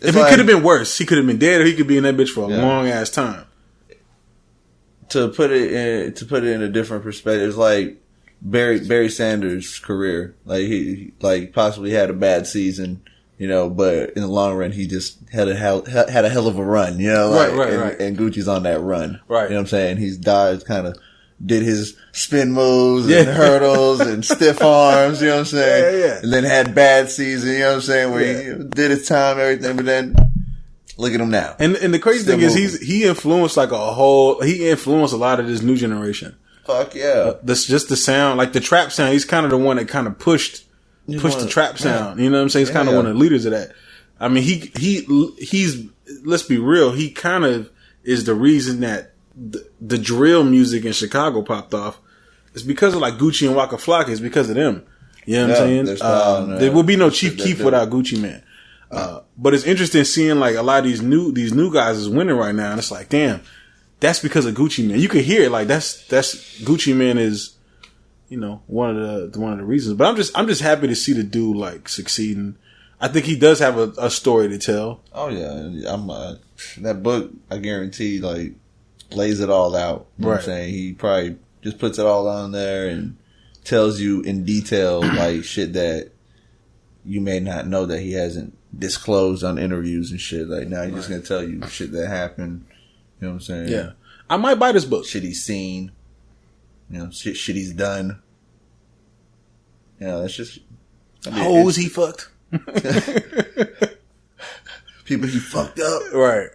if it could have been worse, he could have been dead, or he could be in that bitch for a long ass time. To put it in a different perspective, it's like Barry Sanders' career. Like he possibly had a bad season, but in the long run, he just had a hell of a run, right. And Gucci's on that run, right? You know what I'm saying? He's died kind of. Did his spin moves and hurdles and stiff arms, you know what I'm saying? Yeah. And then had bad season, you know what I'm saying? Where he did his time, everything, but then look at him now. And the crazy thing is he influenced a lot of this new generation. Fuck yeah. Just the sound, like the trap sound, he's kind of the one that kind of pushed the trap sound. You know what I'm saying? He's kind of one of the leaders of that. I mean, he's, let's be real, he kind of is the reason that the drill music in Chicago popped off. It's because of like Gucci and Waka Flocka. It's because of them. You know what I'm saying? There would be no Chief Keef without Gucci Mane. But it's interesting seeing like a lot of these new guys is winning right now, and it's like, damn, that's because of Gucci Mane. You could hear it, like that's Gucci Mane is, one of the reasons. But I'm just happy to see the dude like succeeding. I think he does have a story to tell. Oh yeah, that book, I guarantee, like lays it all out. You know what I'm saying? He probably just puts it all on there and tells you in detail like shit that you may not know that he hasn't disclosed on interviews and shit. Like now he's just gonna tell you shit that happened. You know what I'm saying? Yeah. I might buy this book. Shit he's seen. Shit he's done. That's just hoes he fucked. People he fucked up. Right.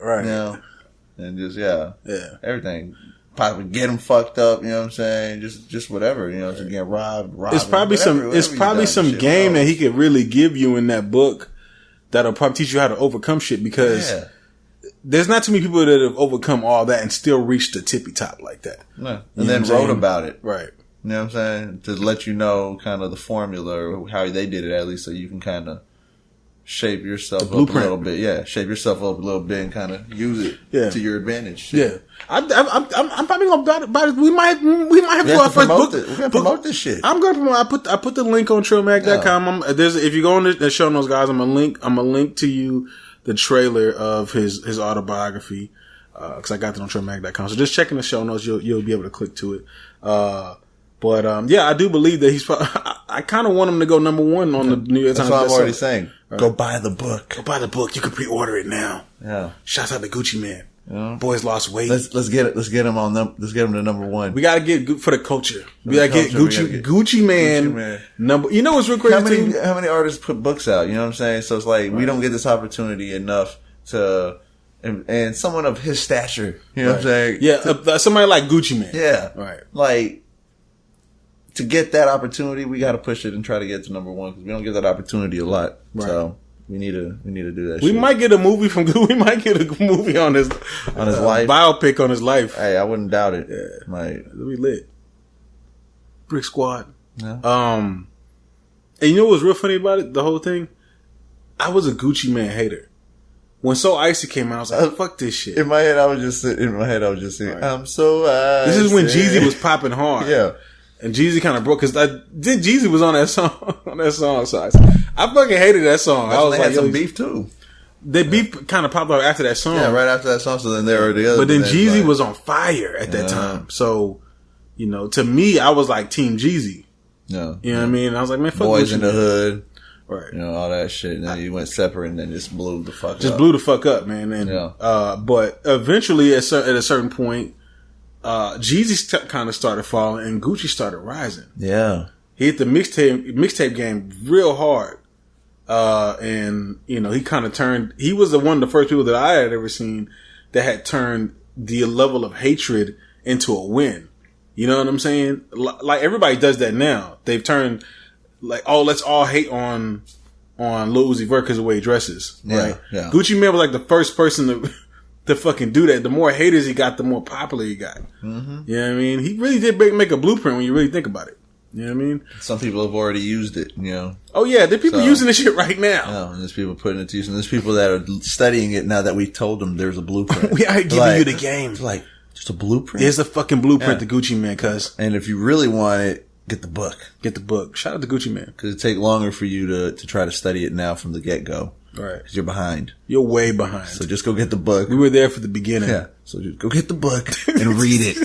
And just everything. Probably get him fucked up, you know what I'm saying? Just whatever, to get robbed. It's probably some game that he could really give you in that book that'll probably teach you how to overcome shit, because there's not too many people that have overcome all that and still reached the tippy top like that. No. And then wrote about it. Right. You know what I'm saying? To let you know kind of the formula or how they did it, at least, so you can kind of shape yourself up a little bit. Yeah, shape yourself up a little bit and kind of use it to your advantage. Yeah, I'm probably gonna buy it. We might have to go our first book. We're gonna promote this shit. I'm gonna promote. I put the link on trailmag.com. If you go on the show notes, guys, I'm gonna link to you the trailer of his autobiography, because I got it on trailmag.com. So just checking the show notes, you'll be able to click to it. But I do believe that he's probably, I kind of want him to go #1 on the New York Times. That's what I'm already saying. Right. Go buy the book. Go buy the book. You can pre-order it now. Yeah. Shouts out to Gucci Mane. Yeah. Boys lost weight. Let's get him to #1. We gotta get for the culture. We gotta get Gucci Mane number. You know what's real crazy? How many artists put books out? You know what I'm saying? So it's like we don't get this opportunity enough to. And someone of his stature, you know what I'm saying? Yeah, somebody like Gucci Mane. Yeah. Right. Like, to get that opportunity, we got to push it and try to get to #1, because we don't get that opportunity a lot. Right. So we need to do that. We might get a movie we might get a movie on his life, biopic on his life. Hey, I wouldn't doubt it. Yeah, like we lit. Brick Squad. Yeah. And you know what's real funny about it? The whole thing? I was a Gucci Man hater. When So Icy came out, I was like, fuck this shit. In my head, I was just saying, right. I'm so icy. This is when Jeezy was popping hard. Yeah. And Jeezy kind of broke, because Jeezy was on that song, so I fucking hated that song. I was like, had some beef too. The beef kind of popped up after that song. Yeah, right after that song, so then there were the other. But then Jeezy was on fire at that time. So, you know, to me, I was like Team Jeezy. Yeah. You know what I mean? I was like, man, fuck Boys Gucci in the Hood. Right. You know, all that shit. And then you went separate and then just blew the fuck up. Just blew the fuck up, man. And, but eventually, at a certain point, Jeezy kind of started falling and Gucci started rising. Yeah. He hit the mixtape game real hard. And, you know, he kind of turned, he was one of the first people that I had ever seen that had turned the level of hatred into a win. You know what I'm saying? Like everybody does that now. They've turned like, oh, let's all hate on Lil Uzi Vert because of the way he dresses. Right? Yeah. Gucci Mane was like the first person to fucking do that. The more haters he got, the more popular he got. Mm-hmm. You know what I mean? He really did make a blueprint when you really think about it. You know what I mean? Some people have already used it, you know. Oh yeah, there are people using this shit right now. Yeah, and there's people putting it to use, and there's people that are studying it now that we told them there's a blueprint. We are giving you the game. It's like, just a blueprint? There's a fucking blueprint to Gucci Mane, cuz. And if you really want it, get the book. Get the book. Shout out to Gucci Mane. Because it take longer for you to try to study it now from the get-go. Right. Because you're behind. You're way behind. So just go get the book. We were there for the beginning. Yeah. So just go get the book and read it.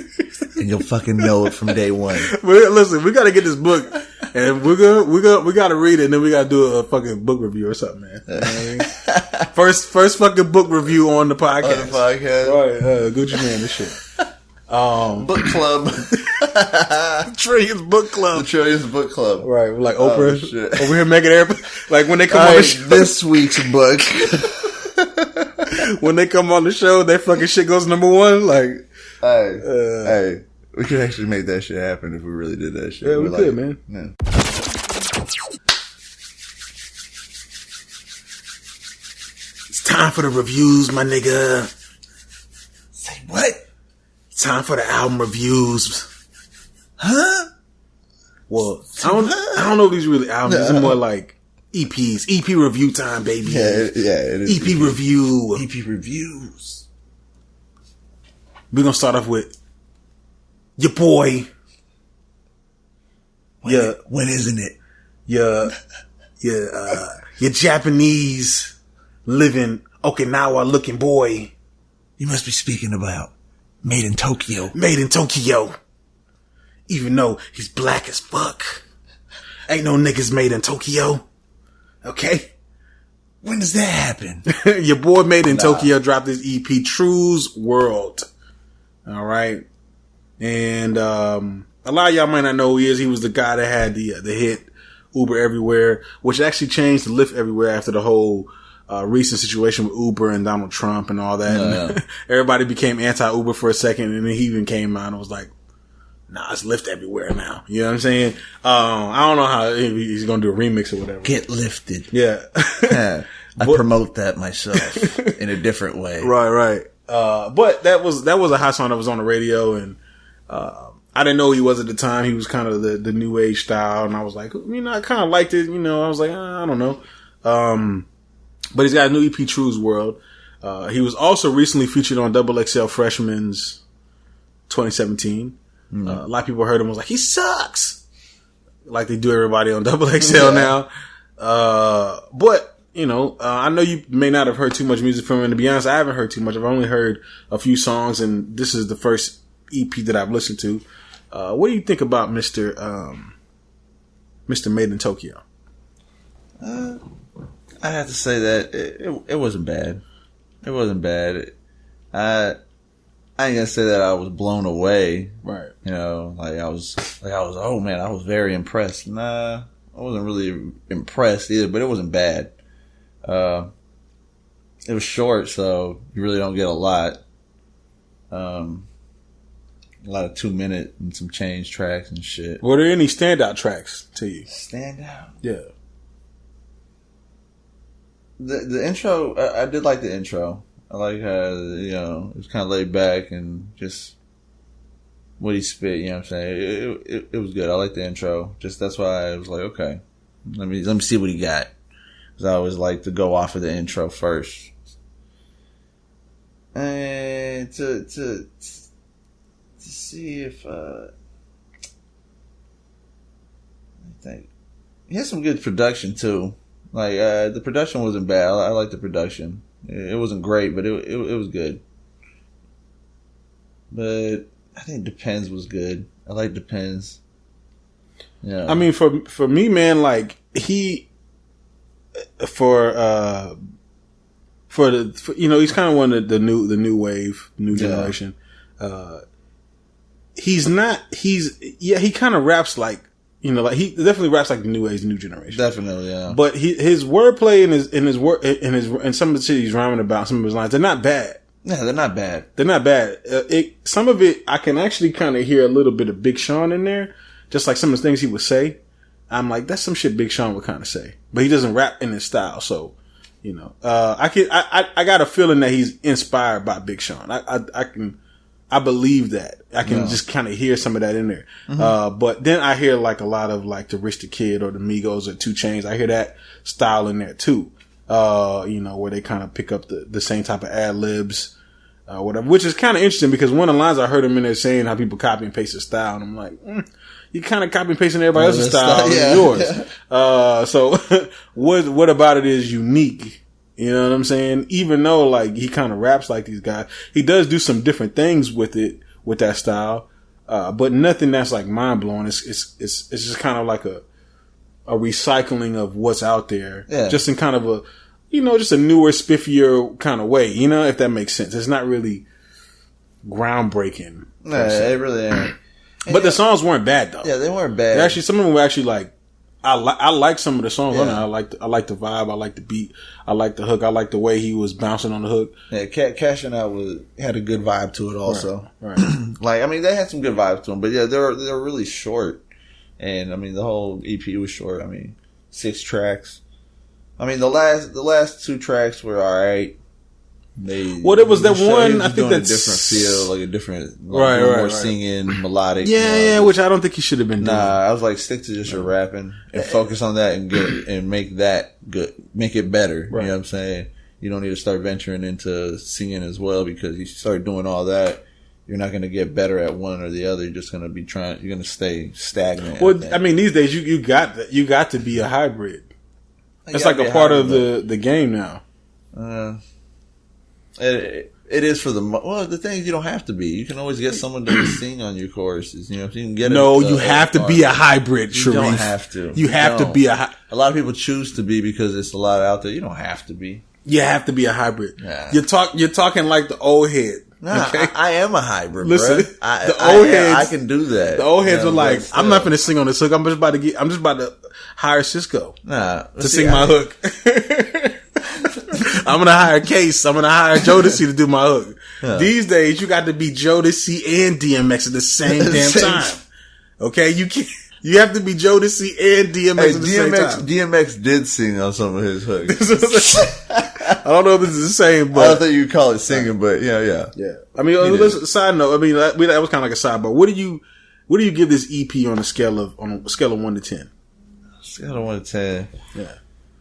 And you'll fucking know it from day one. Listen, we gotta get this book. And we gotta read it, and then we gotta do a fucking book review or something, man. You know what I mean? First fucking book review on the podcast. On the podcast. Right, Gucci Mane, this shit. Book club. Trillions Book Club. The Trillions Book Club. Right, like Oprah. Shit. Over here making everybody, like when they come on the show. This week's book. When they come on the show, their fucking shit goes number one. Like, hey, we could actually make that shit happen if we really did that shit. Yeah, we could, man. Yeah. It's time for the reviews, my nigga. Say what? It's time for the album reviews. Huh? Well, I don't know if these are really albums. These are more like EPs. EP review time, baby. Yeah, it is. EP review. EP reviews. We're gonna start off with your boy. When isn't it? Your Japanese living Okinawa looking boy. You must be speaking about Made in Tokyo. Made in Tokyo. Even though he's black as fuck. Ain't no niggas made in Tokyo. Okay? When does that happen? Your boy Made in Tokyo dropped his EP, True's World. Alright? And a lot of y'all might not know who he is. He was the guy that had the hit Uber Everywhere, which actually changed to Lyft Everywhere after the whole recent situation with Uber and Donald Trump and all that. And everybody became anti-Uber for a second, and then he even came out and was like, nah, it's Lyft Everywhere now. You know what I'm saying? I don't know how he's going to do a remix or whatever. Get lifted. Yeah. I promote that myself in a different way. Right. But that was a hot song that was on the radio, and I didn't know who he was at the time. He was kind of the new age style, and I was like, you know, I kind of liked it. You know, I was like, I don't know. But he's got a new EP, True's World. He was also recently featured on XXL Freshman's 2017. A lot of people heard him and was like, he sucks. Like they do everybody on XXL now. But, you know, I know you may not have heard too much music from him. And to be honest, I haven't heard too much. I've only heard a few songs, and this is the first EP that I've listened to. What do you think about Mr. Made in Tokyo? I have to say that it wasn't bad. It wasn't bad. I ain't gonna say that I was blown away. Right. You know, I was, oh man, I was very impressed. Nah, I wasn't really impressed either, but it wasn't bad. It was short, so you really don't get a lot. A lot of 2-minute and some change tracks and shit. Were there any standout tracks to you? Standout? Yeah. The intro, I did like the intro. I like how, you know, it was kind of laid back and just what he spit, you know what I'm saying? It was good. I like the intro. Just that's why I was like, okay. Let me see what he got. Because I always like to go off of the intro first. And to see if I think he has some good production too. Like the production wasn't bad. I like the production. It wasn't great, but it was good. But I think Depends was good. I like Depends. Yeah. I mean, for me, man, like he's he's kind of one of the new wave, new generation. He kind of raps like, like he definitely raps like the new age, new generation. Definitely, yeah. But his wordplay and some of the shit he's rhyming about, some of his lines, they're not bad. Yeah, they're not bad. They're not bad. Some of it, I can actually kind of hear a little bit of Big Sean in there. Just like some of the things he would say. I'm like, that's some shit Big Sean would kind of say. But he doesn't rap in his style. So, I got a feeling that he's inspired by Big Sean. I believe that. I can just kind of hear some of that in there. Mm-hmm. But then I hear like a lot of like the Rich the Kid or the Migos or 2 Chainz. I hear that style in there too. Where they kind of pick up the same type of ad libs. Whatever, which is kind of interesting because one of the lines I heard him in there saying how people copy and paste his style, and I'm like, you kind of copy and pasting everybody else's style, yours. So what about it is unique? You know what I'm saying? Even though like he kind of raps like these guys, he does do some different things with it, with that style, but nothing that's like mind blowing. It's just kind of like a recycling of what's out there, just in kind of a. Just a newer, spiffier kind of way, if that makes sense. It's not really groundbreaking. No, it really ain't. But the songs weren't bad though. Yeah, they weren't bad. Some of them were actually like, I like some of the songs on it. I like the vibe. I like the beat. I like the hook. I like the way he was bouncing on the hook. Yeah, Cashing Out had a good vibe to it also. Right. They had some good vibes to them. But yeah, they're really short. And the whole EP was short. 6 tracks. The last 2 tracks were alright. There was that one. I think that's a different feel, like a different, more singing, melodic. Yeah, which I don't think he should have been doing. Nah, I was like, stick to just your rapping and focus on that and make that good, make it better. Right. You know what I'm saying? You don't need to start venturing into singing as well because you start doing all that. You're not going to get better at one or the other. You're just going to be you're going to stay stagnant. Well, these days you got to be a hybrid. It's like a part of the game now. It is for the thing is you don't have to be. You can always get someone to sing on your choruses. You can get you have to be a hybrid, Sharif. You don't have to. You have to be a lot of people choose to be because it's a lot out there. You don't have to be. You have to be a hybrid. Yeah. You're talking like the old head. Nah, okay? I am a hybrid. Listen, the old heads. I can do that. The old heads are like, I'm not going to sing on this hook. I'm just about to hire Cisco to sing my hook. I'm going to hire Case. I'm going to hire Jodeci to do my hook. Yeah. These days, you got to be Jodeci and DMX at the same damn time. Okay, you have to be Jodeci and DMX at the same time. DMX did sing on some of his hooks. I don't know if this is the same, but I don't think you call it singing, but yeah. Listen, side note. That was kind of like a sidebar. What do you give this EP on a scale of 1 to 10? Scale of 1 to 10. Yeah,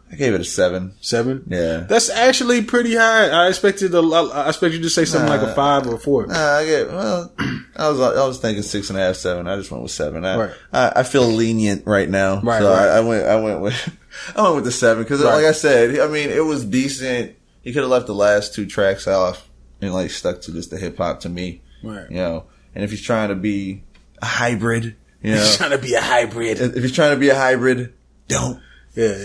I gave it a 7. 7? Yeah, that's actually pretty high. I expected I expect you to say something like a 5 or a 4. I was thinking 6.5, 7. I just went with 7. Right. I feel lenient right now, right? So right. I went with the 7 because, like I said, it was decent. He could have left the last 2 tracks off and stuck to just the hip hop to me, right? And if he's trying to be a hybrid, he's trying to be a hybrid. If he's trying to be a hybrid, don't. Yeah.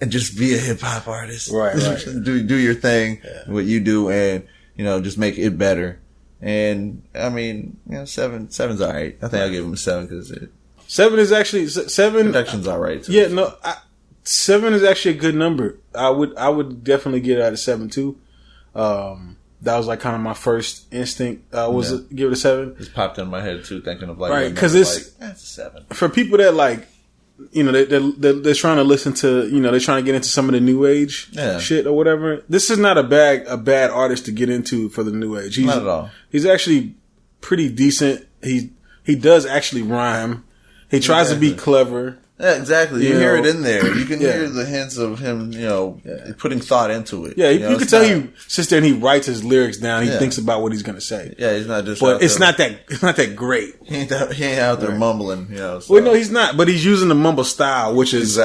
And just be a hip hop artist. Right. do your thing, what you do, and just make it better. And 7's all right. I think I'll give him a 7 because 7 is actually 7. Production's all right too. Yeah, no, 7 is actually a good number. I would definitely get it out of 7 too. That was kind of my first instinct. Give it a 7. It's popped in my head too, thinking of right, because it's a 7 for people that they're trying to listen to, they're trying to get into some of the new age shit or whatever. This is not a bad artist to get into for the new age. Not at all. He's actually pretty decent. He does actually rhyme. He tries to be clever. Yeah, exactly. You hear it in there. You can hear the hints of him, putting thought into it. Yeah, you can tell he sits there and he writes his lyrics down. He thinks about what he's going to say. Yeah, he's not just. But it's not that great. He ain't out there mumbling. So. Well, no, he's not. But he's using the mumble style, which is.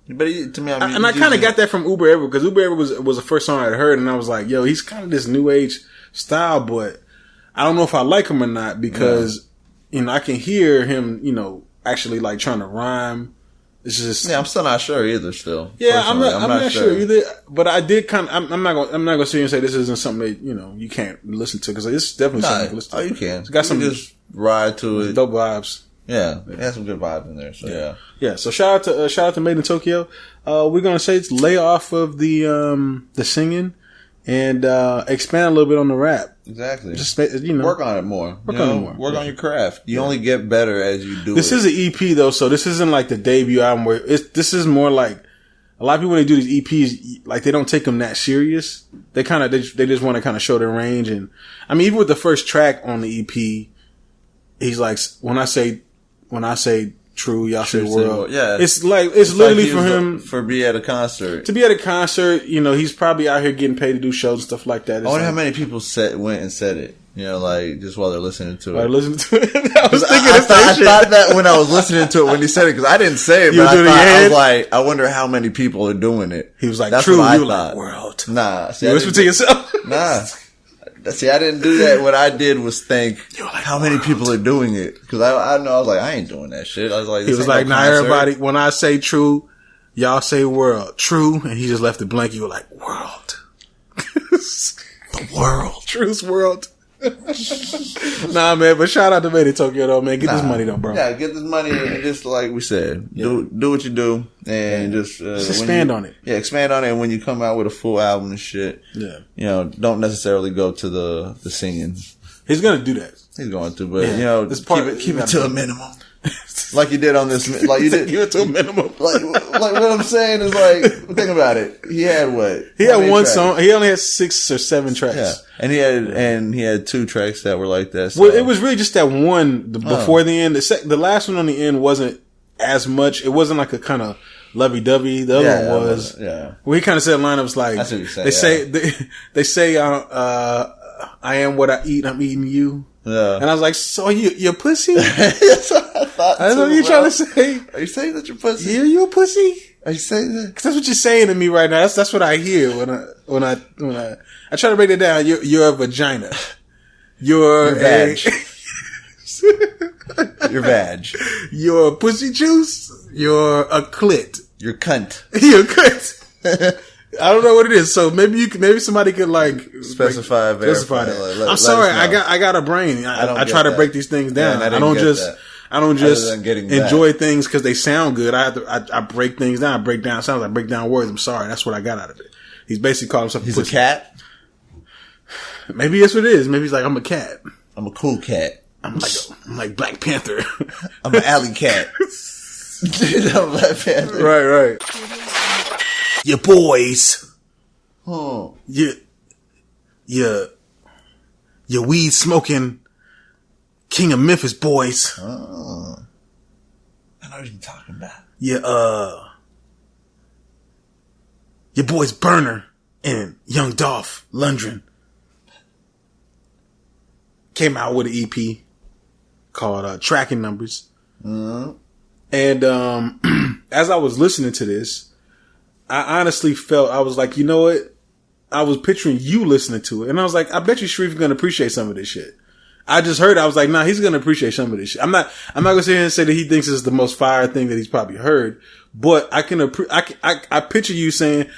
But to me, I kind of got that from Uber Ever, because Uber Ever was the first song I'd heard, and I was like, yo, he's kind of this new age style, but I don't know if I like him or not, because I can hear him, actually like trying to rhyme. It's just I'm still not sure either. Still, I'm not sure either. But I did kind of. I'm not gonna sit here and say this isn't something that you can't listen to, because it's definitely something you can listen to. Oh, you can. It's got some just ride to it. Dope vibes. Yeah, it has some good vibes in there. So yeah. So shout out to Made in Tokyo. We're gonna say it's lay off of the singing and expand a little bit on the rap. Exactly. Just work on it more. Work on your craft. You only get better as you do. This is an EP though, so this isn't like the debut album where this is more like a lot of people when they do these EPs, like they don't take them that serious. They just want to kind of show their range, and I mean even with the first track on the EP, he's like when I say true, y'all say world. Yeah. It's literally for him. To be at a concert. To be at a concert, he's probably out here getting paid to do shows and stuff like that. I wonder how many people went and said it. Just while they're listening to it. I was thinking I thought that when I was listening to it when he said it, because I didn't say it, but I was like, I wonder how many people are doing it. He was like, that's true, what I you thought. Like, world. Nah. See, you whisper to yourself? Nah. See, I didn't do that. What I did was think, how many people are doing it? Because I know, I was like, I ain't doing that shit. I was like, he was like, nah, everybody, when I say true, y'all say world. True, and he just left it blank. You were like, world. The world. True's world. Nah, man, but shout out to MadeInTyo though, man. Get this money though, bro. Yeah, get this money and just like we said, do what you do and just expand on it. Yeah, expand on it. And when you come out with a full album and shit, don't necessarily go to the singing. He's gonna do that. He's going to, but this part, keep it to a minimum. Like you did on this, keep it to a minimum. Like what I'm saying is like, think about it. He had what? He had one song. He only had 6 or 7 tracks. Yeah, and he had 2 tracks that were like that. So. Well, it was really just that one before the end. The last one on the end wasn't as much. It wasn't like a kind of lovey-dovey. The other one was. Yeah. Well, he kind of said lineups like that's what you say, they say I am what I eat. I'm eating you. Yeah. And I was like, so you're pussy? That's what I thought. That's what you're trying to say. Are you saying that you're pussy? Yeah, you a pussy? Are you saying that? Cause that's what you're saying to me right now. That's what I hear when I try to break it down. You're a vagina. You're vag. You're vag. You're a pussy juice. You're a clit. You're cunt. You're a cunt. I don't know what it is. So maybe somebody could like specify that. I'm sorry. I got a brain. I try to break these things down. Yeah, I don't just enjoy things because they sound good. I break things down. I break down sounds. I break down words. I'm sorry. That's what I got out of it. He's basically called himself a cat. Maybe that's what it is. Maybe he's like, I'm a cat. I'm a cool cat. I'm like Black Panther. I'm an alley cat. I'm Black Panther. Right. Your boys. Your weed smoking King of Memphis boys. Oh. I know what you're talking about. Your boys Berner and Young Dolph Lundgren came out with an EP called Tracking Numbers. Mm-hmm. And as I was listening to this, I honestly felt, I was like, you know what? I was picturing you listening to it. And I was like, I bet you Sharif's going to appreciate some of this shit. I just heard it. I was like, nah, he's going to appreciate some of this shit. I'm not going to sit here and say that he thinks it's the most fire thing that he's probably heard, but I picture you saying,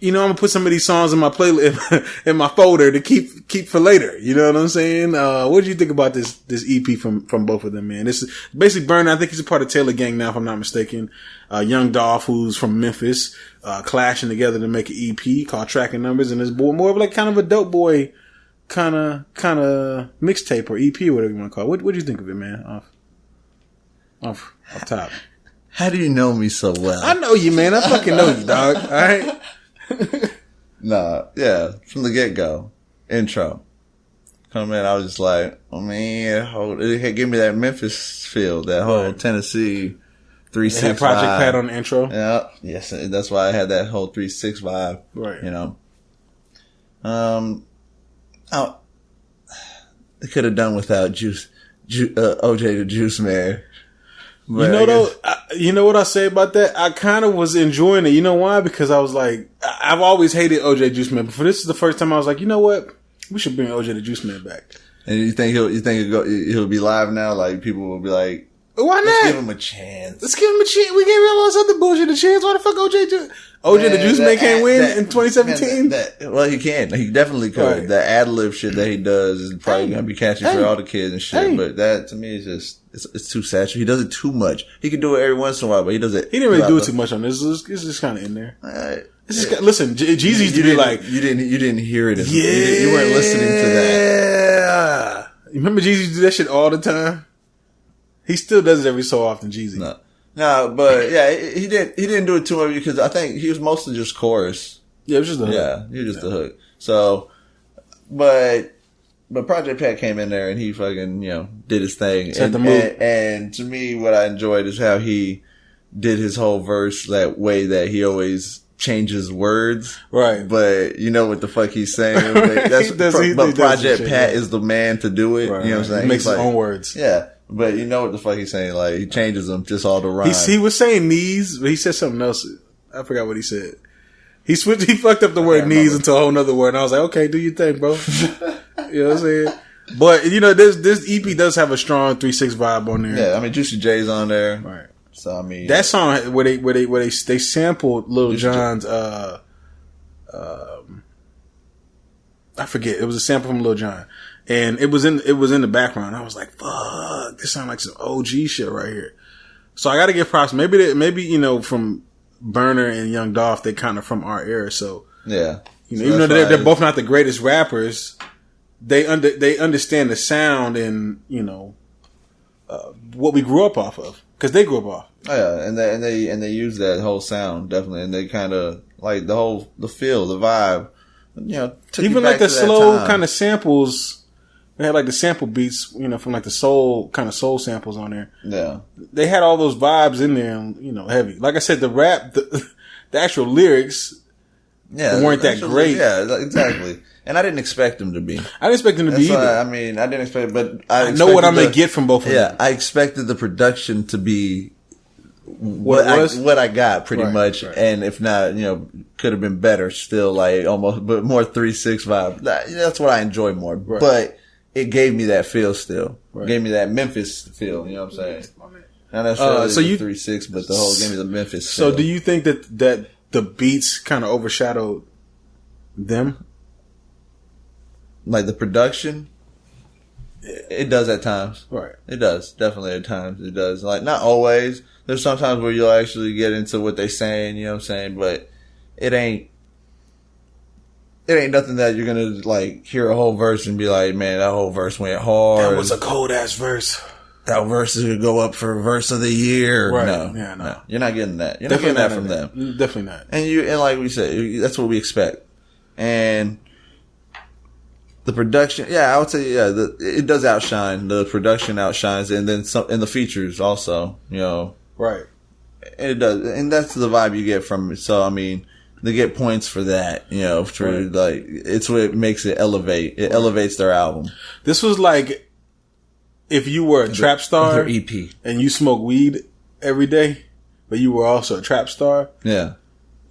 I'm going to put some of these songs in my playlist, in my folder to keep for later. You know what I'm saying? What did you think about this EP from both of them, man? This is basically Berner. I think he's a part of Taylor Gang now, if I'm not mistaken. Young Dolph, who's from Memphis, clashing together to make an EP called Tracking Numbers, and it's more of like kind of a dope boy kind of mixtape or EP or whatever you want to call it. What do you think of it, man? Off top. How do you know me so well? I know you, man. I fucking know you, dog. All right. Nah, yeah, from the get-go, intro. Come in, I was just like, oh man, it gave me that Memphis feel, that whole Tennessee 3-6 had Project vibe. Pat on the intro. Yeah, yes, that's why I had that whole 3-6 vibe. Right. You know, they could have done without OJ the Juice Man. But you know, though, you know what I say about that? I kind of was enjoying it. You know why? Because I was like, I've always hated OJ Juice Man, but for this is the first time I was like, you know what? We should bring OJ the Juice Man back. And you think he'll be live now? Like people will be like, why not? Let's give him a chance. Let's give him a chance. We gave all this other bullshit a chance. Why the fuck OJ the Juice Man can't win in 2017? Well, he can. He definitely could. Right. The ad-lib shit that he does is probably going to be catchy for all the kids and shit. But that, to me, is just, it's too saturated. He does it too much. He can do it every once in a while, but he does it. He didn't really do it too much on this. It's just kind of in there. It's just, listen, Jeezy used to be like, you didn't hear it. You weren't listening to that. You remember Jeezy used to do that shit all the time? He still does it every so often, Jeezy. No, but yeah, he didn't do it too much because I think he was mostly just chorus. Yeah, it was just the hook. Yeah, he was just the hook. So, but Project Pat came in there and he fucking, did his thing. And to me, what I enjoyed is how he did his whole verse that way that he always changes words. Right. But you know what the fuck he's saying. But Project Pat is the man to do it. Right, you know what I'm saying? He makes his own words. Yeah. But you know what the fuck he's saying. Like, he changes them just all the rhyme. He was saying knees, but he said something else. I forgot what he said. He fucked up the word knees into a whole nother word. And I was like, okay, do your thing, bro. You know what I'm saying? But, this EP does have a strong 3-6 vibe on there. Yeah, I mean, Juicy J's on there. Right. So, I mean. That song where they sampled Lil Jon's, I forget. It was a sample from Lil Jon. And it was in the background. I was like, fuck, this sounds like some OG shit right here. So I gotta give props. Maybe, from Berner and Young Dolph, they kind of from our era. So, yeah. Even though they're both not the greatest rappers, they understand the sound and, what we grew up off of. Cause they grew up off. Oh, yeah. And they use that whole sound, definitely. And they kind of, like, the feel, the vibe, took even like the slow kind of samples. They had like the sample beats, from like the soul samples on there. Yeah. They had all those vibes in there and, heavy. Like I said, the rap, the actual lyrics weren't that great. Yeah, exactly. And I didn't expect them to be. I didn't expect them to be either. I mean, I didn't expect, but I know what I'm going to get from both of them. Yeah, I expected the production to be what I got pretty much. Right. And if not, could have been better still, like almost, but more 3-6 vibe. That's what I enjoy more. Right. But it gave me that feel still. Right. Gave me that Memphis feel, you know what I'm saying? Not necessarily 3-6, but the whole gave me the Memphis feel. So do you think that the beats kind of overshadowed them? Like the production? It does at times. Right. It does. Definitely at times. It does. Like, not always. There's sometimes where you'll actually get into what they're saying, you know what I'm saying? But it ain't nothing that you're gonna like hear a whole verse and be like, man, that whole verse went hard. That was a cold ass verse. That verse is gonna go up for verse of the year. Right. No. You're not getting that. You're not getting that from them. Definitely not. And like we said, that's what we expect. And the production, I would say, it does outshine. The production outshines, and then some, and the features also, Right. It does, and that's the vibe you get from it. So, I mean, they get points for that, for like, it's what makes it elevate. It elevates their album. This was like if you were a trap star, their EP, and you smoke weed every day, but you were also a trap star. Yeah.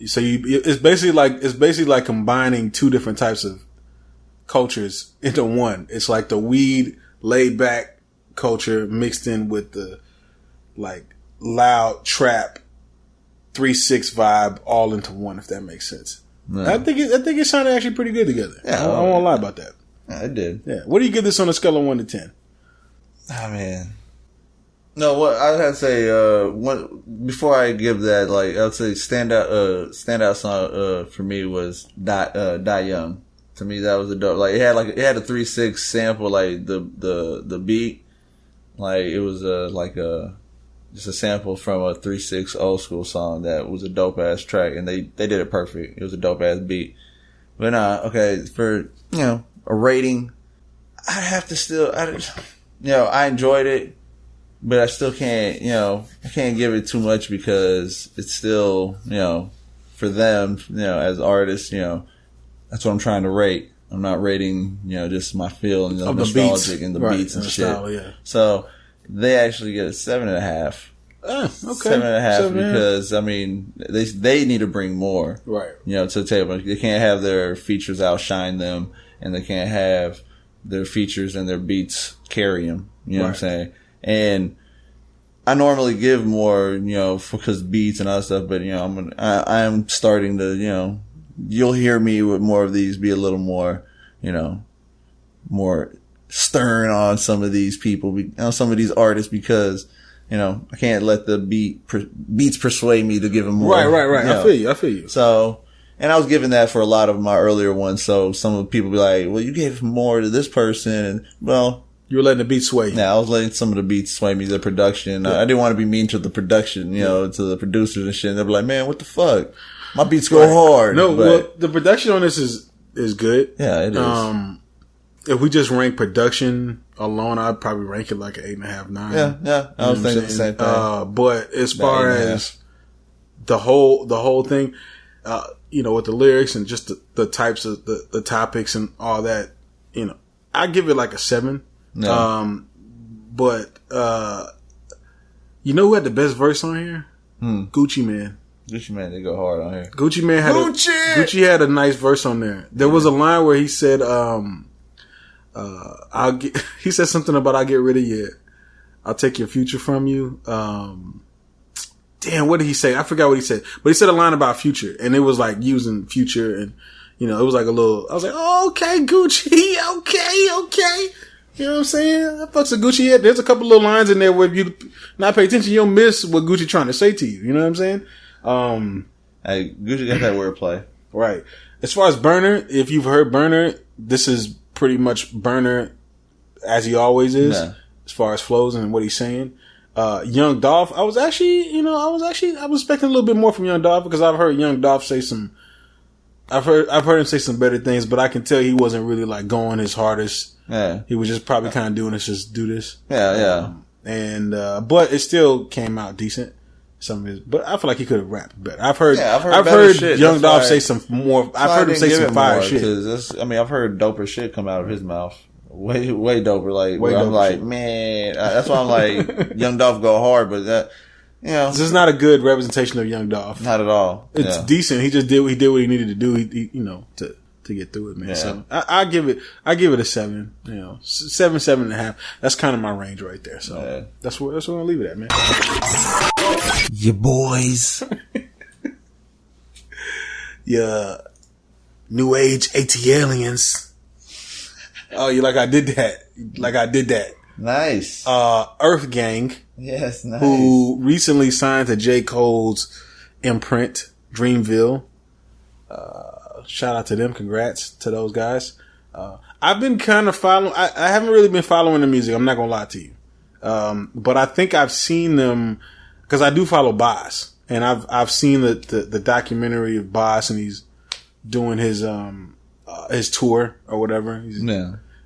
So it's basically like combining two different types of cultures into one. It's like the weed laid back culture mixed in with the like loud trap 3-6 vibe all into one, if that makes sense. Yeah. I think it sounded actually pretty good together. Yeah, I won't lie about that. Yeah, it did. Yeah. What do you give this on a scale of 1 to 10? Oh man. No, what I had to say, before I give that, like I would say standout song for me was Die Young. To me, that was a dope. Like it had a 3-6 sample, like the beat, like it was just a sample from a 3-6 old school song that was a dope ass track, and they did it perfect. It was a dope ass beat. But okay, for a rating, I have to still, I enjoyed it, but I still can't, I can't give it too much because it's still, for them, as artists, that's what I'm trying to rate. I'm not rating, just my feel and the nostalgic and the beats and shit. Style, yeah. So they actually get a 7.5. Okay. 7.5 because I mean they need to bring more, right? To the table. They can't have their features outshine them, and they can't have their features and their beats carry them. You know what I'm saying? And I normally give more, because beats and other stuff. But I'm starting to, you'll hear me with more of these be a little more, more stern on some of these people, on some of these artists because. I can't let the beats persuade me to give them more. Right. I feel you. So, and I was giving that for a lot of my earlier ones. So some of the people be like, well, you gave more to this person. And, well, you were letting the beats sway you. Yeah, I was letting some of the beats sway me, the production. I didn't want to be mean to the production, to the producers and shit. And they'll be like, man, what the fuck? My beats go hard. No, well, the production on this is good. Yeah, it is. If we just rank production alone, I'd probably rank it like an 8.5, 9. Yeah. I was thinking the same thing. But as far as the whole thing, with the lyrics and just the types of the topics and all that, I give it like a 7. No. But who had the best verse on here? Gucci Mane. Gucci Mane, they go hard on here. Gucci had a nice verse on there. There was a line where he said, he said something about I'll get rid of you. I'll take your future from you. Damn, what did he say? I forgot what he said. But he said a line about future and it was like using future and, it was like a little, I was like, oh, okay, Gucci. Okay. You know what I'm saying? That fucks a Gucci head. There's a couple little lines in there where if you not pay attention, you'll miss what Gucci trying to say to you. You know what I'm saying? Hey, Gucci got that wordplay. Right. As far as Berner, if you've heard Berner, this is pretty much Berner as he always is, as far as flows and what he's saying. Young Dolph, I was expecting a little bit more from Young Dolph because I've heard Young Dolph say I've heard him say some better things, but I can tell he wasn't really like going his hardest. Yeah. He was just probably kind of doing this, just do this. Yeah. But it still came out decent. Some of his, but I feel like he could have rapped better. I've heard Young Dolph say some more. I've heard him say some fire shit. I've heard doper shit come out of his mouth. Way doper. I'm like, man, that's why I'm like, Young Dolph go hard, but that, this is not a good representation of Young Dolph. Not at all. It's decent. He just did what he needed to do. To get through it, man. Yeah. So I give it a 7. 7.5. That's kind of my range right there. So that's where I'm gonna leave it at, man. Your boys. Yeah. New age AT-aliens. Oh, you like I did that. Nice. EarthGang. Yes, nice. Who recently signed to J. Cole's imprint, Dreamville. Shout out to them. Congrats to those guys. I've been kind of following. I haven't really been following the music. I'm not gonna lie to you. But I think I've seen them because I do follow Boss, and I've seen the documentary of Boss, and he's doing his tour or whatever.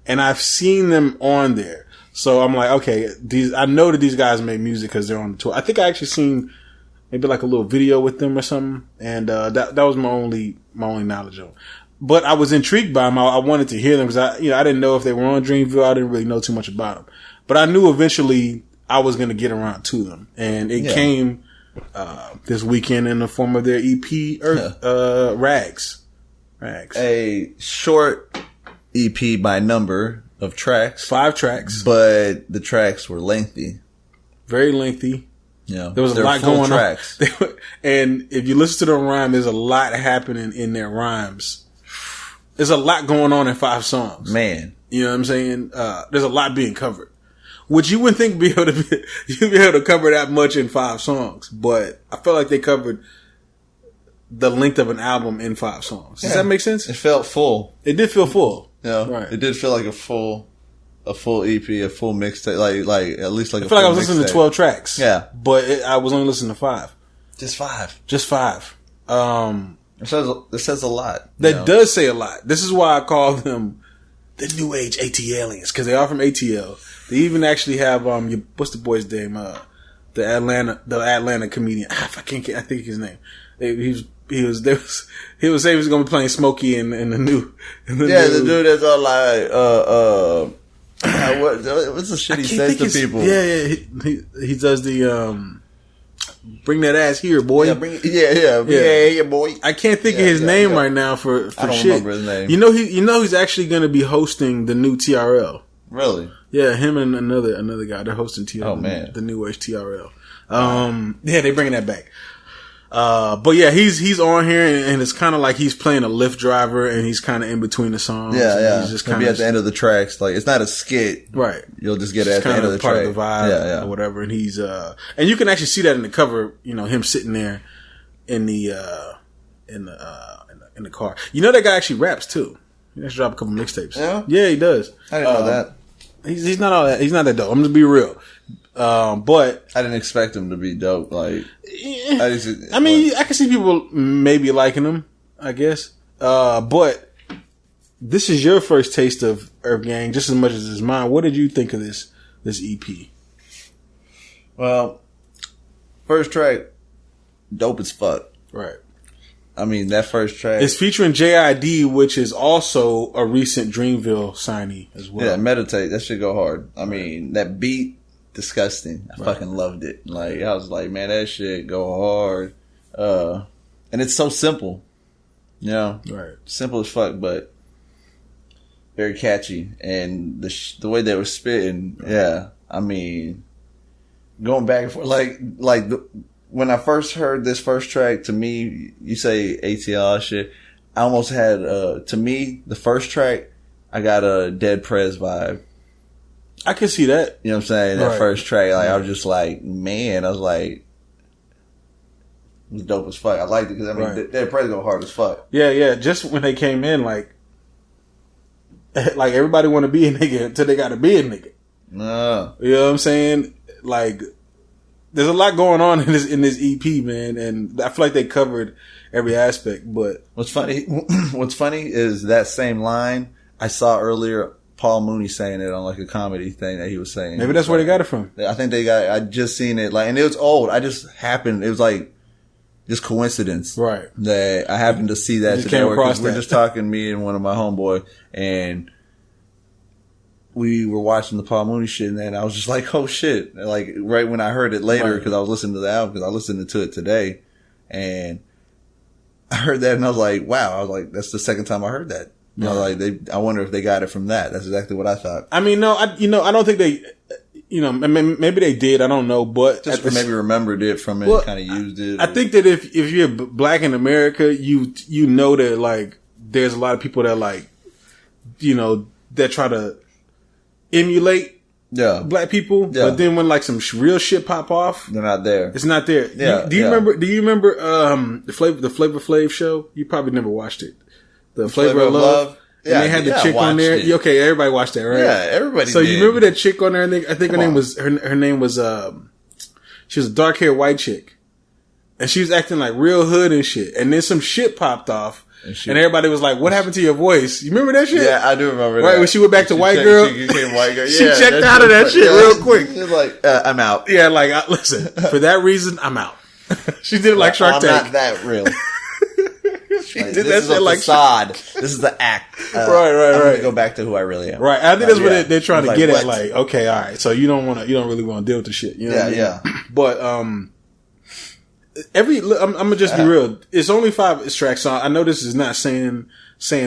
And I've seen them on there. So I'm like, okay, I know that these guys make music because they're on the tour. I think I actually seen maybe like a little video with them or something. And, that was my only knowledge of. But I was intrigued by them. I wanted to hear them because I didn't know if they were on Dreamville. I didn't really know too much about them, but I knew eventually I was going to get around to them. And it came, this weekend in the form of their EP, Rags. A short EP by number of tracks. 5 tracks. But the tracks were lengthy. Very lengthy. Yeah, there was a lot going on. And if you listen to the rhyme, there's a lot happening in their rhymes. There's a lot going on in 5 songs. Man. You know what I'm saying? There's a lot being covered. Which you wouldn't think you'd be able to cover that much in 5 songs. But I felt like they covered the length of an album in 5 songs. Does that make sense? It felt full. It did feel full. Yeah. Right. It did feel like a full EP, a full mixtape, like at least like I feel like I was listening to 12 tracks. Yeah. But I was only listening to 5. Just 5. Just 5. It says a lot. That does say a lot. This is why I call them the new age AT-aliens, because they are from ATL. They even actually have what's the boy's name? The Atlanta comedian. I think his name. He was saying he was going to be playing Smokey in the new. The dude that's all like what's the shit he says to people? Yeah. He does the bring that ass here, boy. Yeah, boy. I can't think of his name right now for I don't shit. remember his name. You know he's actually going to be hosting the new TRL. Really? Yeah, him and another guy. They're hosting TRL. Oh man, the new age TRL. Yeah, they bringing that back. But yeah, he's on here and it's kind of like he's playing a Lyft driver and he's kind of in between the songs. Yeah. He's just kind of be at the end of the tracks. Like it's not a skit, right? You'll just get it at the end of the part track. of the vibe, or whatever. And he's and you can actually see that in the cover. You know, him sitting there in the car. You know, that guy actually raps too. He actually dropped a couple mixtapes. Yeah, he does. I didn't know that. He's not all that. He's not that dope. I'm just be real. But I didn't expect him to be dope. Like, I can see people maybe liking him, I guess. But this is your first taste of EarthGang, just as much as it's mine. What did you think of this EP? Well, first track, dope as fuck. Right. I mean, that first track. It's featuring JID, which is also a recent Dreamville signee as well. Yeah, Meditate. That shit go hard. I mean, that beat, disgusting. I fucking loved it. Like, I was like, man, that shit go hard. And it's so simple. You know? Right. Simple as fuck, but very catchy. And the way they were spitting, yeah. I mean, going back and forth, when I first heard this first track, to me, you say ATL shit, I almost had, to me, the first track, I got a Dead Prez vibe. I can see that. You know what I'm saying? That first track, like, I was just like, man, I was like, it was dope as fuck. I liked it because, I mean, Dead Prez go hard as fuck. Yeah. Just when they came in, like everybody want to be a nigga until they got to be a nigga. No. You know what I'm saying? Like, there's a lot going on in this EP, man, and I feel like they covered every aspect. But what's funny is that same line I saw earlier. Paul Mooney saying it on like a comedy thing that he was saying. Maybe that's where they got it from. I think they got it. I just seen it and it was old. I just happened. It was like just coincidence, right? That I happened to see that today. We're just talking, me and one of my homeboy, and we were watching the Paul Mooney shit, and then I was just like, oh shit. Like, right when I heard it later, because I was listening to the album, because I listened to it today, and I heard that, and I was like, wow. I was like, that's the second time I heard that. You know, like, I wonder if they got it from that. That's exactly what I thought. I mean, no, I don't think they, maybe they did, I don't know, but. Just maybe remembered it from it, kind of used it. I think that if you're black in America, you know that, like, there's a lot of people that, like, that try to emulate black people, but then when like some real shit pop off, they're not there. It's not there. Do you remember the Flavor Flav show? You probably never watched it. The Flavor of Love. Yeah, and they had the chick on there. It. Okay, everybody watched that, right? Yeah, everybody. So you remember that chick on there? I think her name was she was a dark haired white chick, and she was acting like real hood and shit. And then some shit popped off. And everybody was like, what happened to your voice? You remember that shit? Yeah, I do remember that. Right, when she went back to white girl. She became white girl. She checked out of that shit real quick. She was like, I'm out. Yeah, like, listen, for that reason, I'm out. She did it like Shark Tank. I'm not that real. She did that shit like facade. This is the act. Right. I'm gonna go back to who I really am. Right. I think that's what they're trying to get at. Like, okay, all right. So you don't really want to deal with the shit. You know what I mean? Yeah. But, I'm gonna just be real. It's only 5 tracks. So I know this is not saying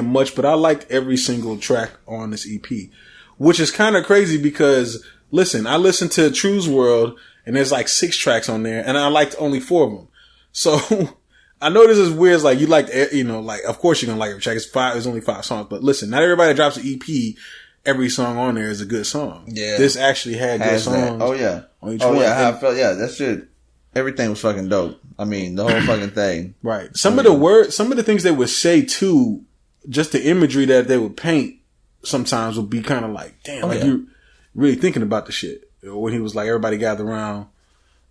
much, but I liked every single track on this EP, which is kind of crazy because listen, I listened to True's World and there's like 6 tracks on there and I liked only 4 of them. So I know this is weird. It's like you like, like of course you're gonna like every track. It's only 5 songs, but listen, not everybody that drops an EP, every song on there is a good song. Yeah. This actually had good songs. That. Oh yeah. I felt, that shit. Everything was fucking dope. I mean, the whole fucking thing. Right. Some of the things they would say too, just the imagery that they would paint sometimes would be kind of like, damn, you're really thinking about the shit. When he was like, everybody gather around,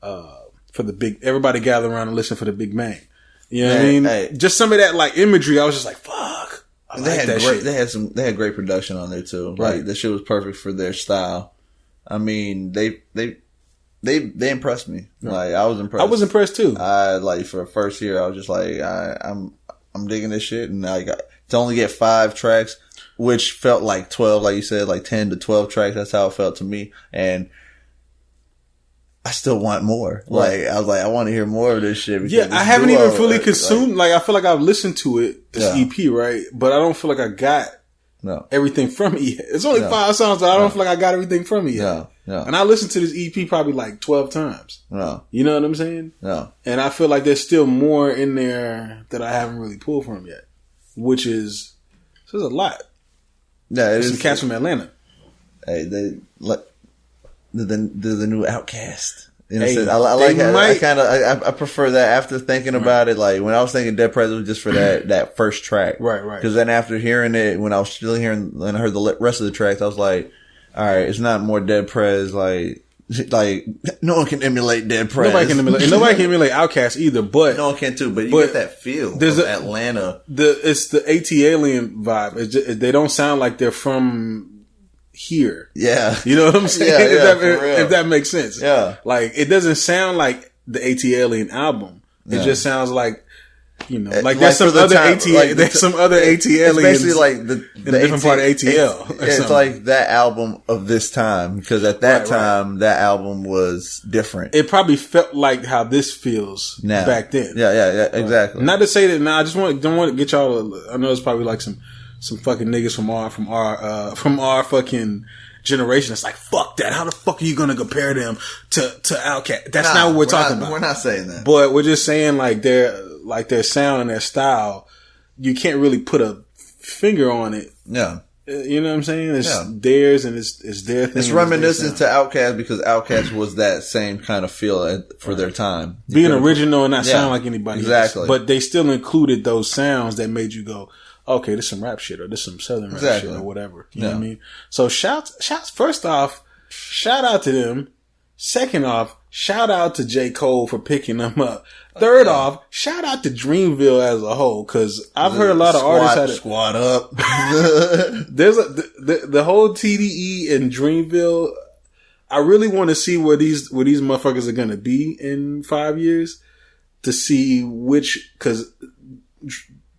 everybody gather around and listen for the Big Bang. You know what I mean? Hey. Just some of that like imagery, I was just like, fuck. They had great production on there too. Right. Like, that shit was perfect for their style. I mean, they impressed me. Like, I was impressed. I was impressed too. Like, for the first year, I was just like, I'm digging this shit. And like, to only get 5 tracks, which felt like 12, like you said, like 10 to 12 tracks. That's how it felt to me. And I still want more. Right. Like, I was like, I want to hear more of this shit. Yeah, I haven't even fully consumed. Like, I feel like I've listened to it, this EP, right? But I don't feel like I got everything from it yet. It's only 5 songs, but I don't feel like I got everything from it yet. And I listened to this EP probably like 12 times. You know what I'm saying? And I feel like there's still more in there that I haven't really pulled from yet, which is, there's a lot. Yeah, it is. Some cats from Atlanta. Hey, the new Outkast. You know, hey, I like that. I prefer that after thinking about it. Like, when I was thinking Dead Prez was just for that first track. Right. Because then after hearing it, when I was still hearing, when I heard the rest of the tracks, I was like, all right, it's not more Dead Prez. Like no one can emulate Dead Prez. Nobody can emulate Outkast either, but no one can too. But you get that feel of Atlanta. It's the AT-Alien vibe. It's just, they don't sound like they're from here. Yeah. You know what I'm saying? If that makes sense. Yeah. Like, it doesn't sound like the AT-Alien album. It just sounds like, you know, like there's some other AT-Aliens. Especially like the different part of ATL. It's like that album of this time, because at that time, that album was different. It probably felt like how this feels back then. Yeah, exactly. Not to say that, I just don't want to get y'all to, I know it's probably like some fucking niggas from our fucking generation. It's like, fuck that. How the fuck are you gonna compare them to Outkast? That's not what we're talking about. We're not saying that. But we're just saying like their sound and their style, you can't really put a finger on it. Yeah. You know what I'm saying? It's theirs and it's their thing. It's reminiscent to Outkast, because Outkast was that same kind of feel for their time. Being original and not sound like anybody else. But they still included those sounds that made you go, okay, this some rap shit, or this some southern rap shit, or whatever. You know what I mean? So shouts, first off, shout out to them. Second off, shout out to J. Cole for picking them up. Third off, shout out to Dreamville as a whole, because I've heard a lot of artists squad up. There's the whole TDE and Dreamville. I really want to see where these motherfuckers are gonna be in 5 years, to see which, because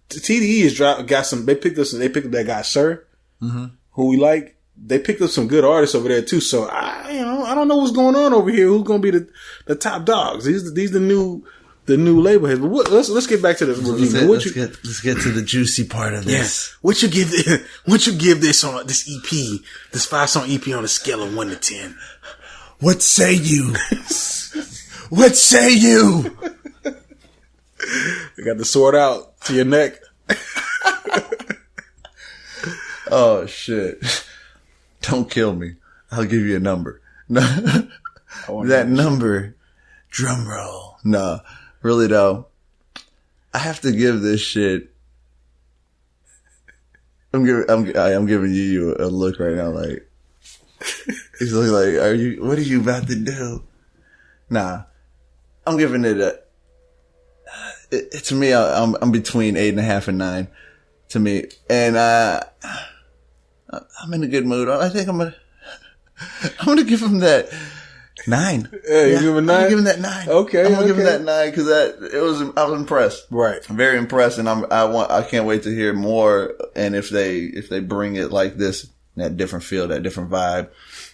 TDE got some. They picked up that guy Sir, who we like. They picked up some good artists over there too. So I don't know what's going on over here. Who's going to be the top dogs? These the new label heads. But let's get back to the review. Let's get to the juicy part of this. What you give this on this EP, this 5-song EP, on a scale of 1 to 10? What say you? What say you? I got the sword out to your neck. Oh shit. Don't kill me. I'll give you a number. That number, drum roll. No, really though. I have to give this shit. I'm giving you a look right now. Like, he's looking like, what are you about to do? Nah, I'm giving it to me, I'm between 8.5 and 9 to me. And, I'm in a good mood. I think I'm gonna give him that 9. Yeah, you give him a 9? I'm giving that 9. Okay. I'm gonna give him that 9 because I was impressed. Right. I'm very impressed, and I can't wait to hear more. And if they bring it like this, that different feel, that different vibe,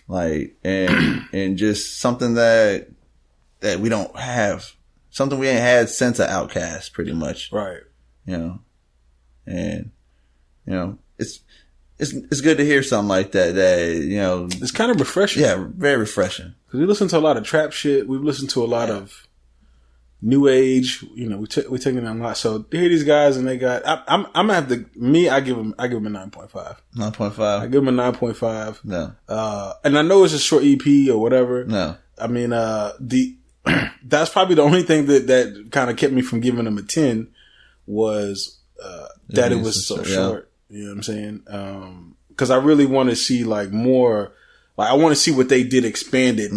like, and just something that we don't have, something we ain't had since an Outkast, pretty much. Right. You know, and you know, it's good to hear something like that. That, you know, it's kind of refreshing. Yeah, very refreshing. Because we listen to a lot of trap shit. We've listened to a lot of new age. You know, we're taking them a lot. So to hear these guys and they got, I'm gonna have to. I give them a 9.5. 9.5. I give them a 9.5. No. And I know it's a short EP or whatever. No. I mean, that's probably the only thing that kind of kept me from giving them a 10 was that it was so short. You know what I'm saying? Cause I really want to see like more, like I want to see what they did expanded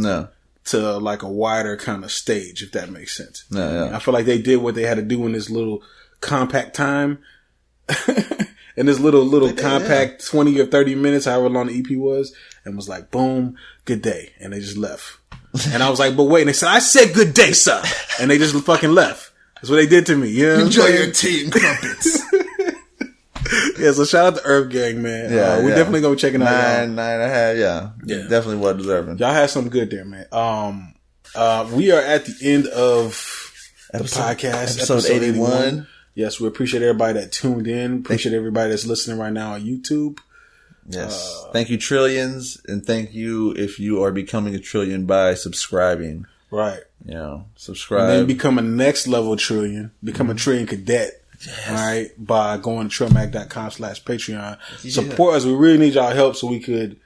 to like a wider kind of stage, if that makes sense. I feel like they did what they had to do in this little compact time. in this little compact 20 or 30 minutes, however long the EP was, and was like, boom, good day. And they just left. And I was like, but wait. And they said, I said good day, sir. And they just fucking left. That's what they did to me. You know what Enjoy I'm saying? your tea and crumpets. Yeah, so shout out to EarthGang, man. We're definitely going to be checking out. 9.5, yeah. Definitely well deserving. Y'all had something good there, man. We are at the end of the podcast. Episode 81. Yes, we appreciate everybody that tuned in. Appreciate everybody that's listening right now on YouTube. Yes. Thank you, trillions. And thank you if you are becoming a trillion by subscribing. Right. You know, subscribe. And then become a next level trillion. Become a trillion cadet. Yes. All right. By going to trillmatic.com/Patreon. Yeah. Support us. We really need y'all help so we could,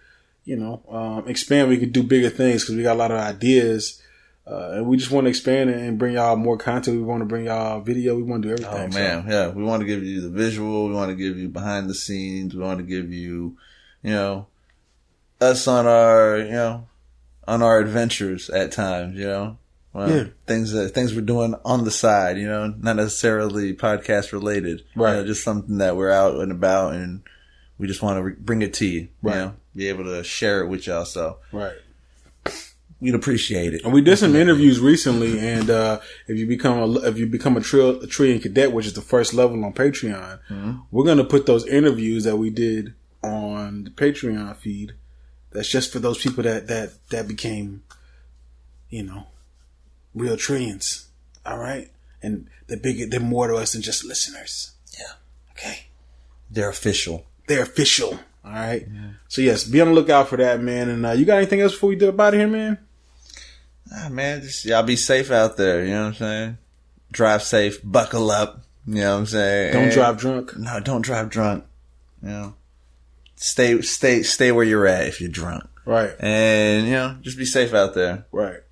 expand. We could do bigger things because we got a lot of ideas. And we just want to expand and bring y'all more content. We want to bring y'all video. We want to do everything. Oh, man. Yeah. We want to give you the visual. We want to give you behind the scenes. We want to give you, us on our adventures at times, things we're doing on the side, not necessarily podcast related, right? Just something that we're out and about and we just want to bring it to you, right? Be able to share it with y'all. So, right. We'd appreciate it. And we did some interviews recently, and if you become a trillion cadet, which is the first level on Patreon, we're gonna put those interviews that we did on the Patreon feed. That's just for those people that became, real trillions. All right, and they're more to us than just listeners. Yeah. Okay. They're official. All right. Yeah. So yes, be on the lookout for that, man. And you got anything else before we dip out of here, man? Man, just y'all be safe out there. You know what I'm saying? Drive safe. Buckle up. You know what I'm saying? Don't drive drunk. No, don't drive drunk. Stay where you're at if you're drunk. Right. And just be safe out there. Right.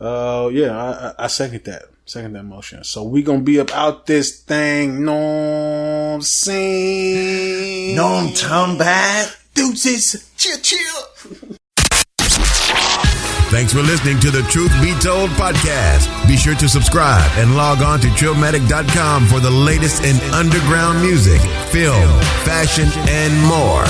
I second that. Second that motion. So we gonna be up out this thing. No, I'm saying. No, I'm turn back. Deuces. Chill. Thanks for listening to the Truth Be Told podcast. Be sure to subscribe and log on to trillmatic.com for the latest in underground music, film, fashion, and more.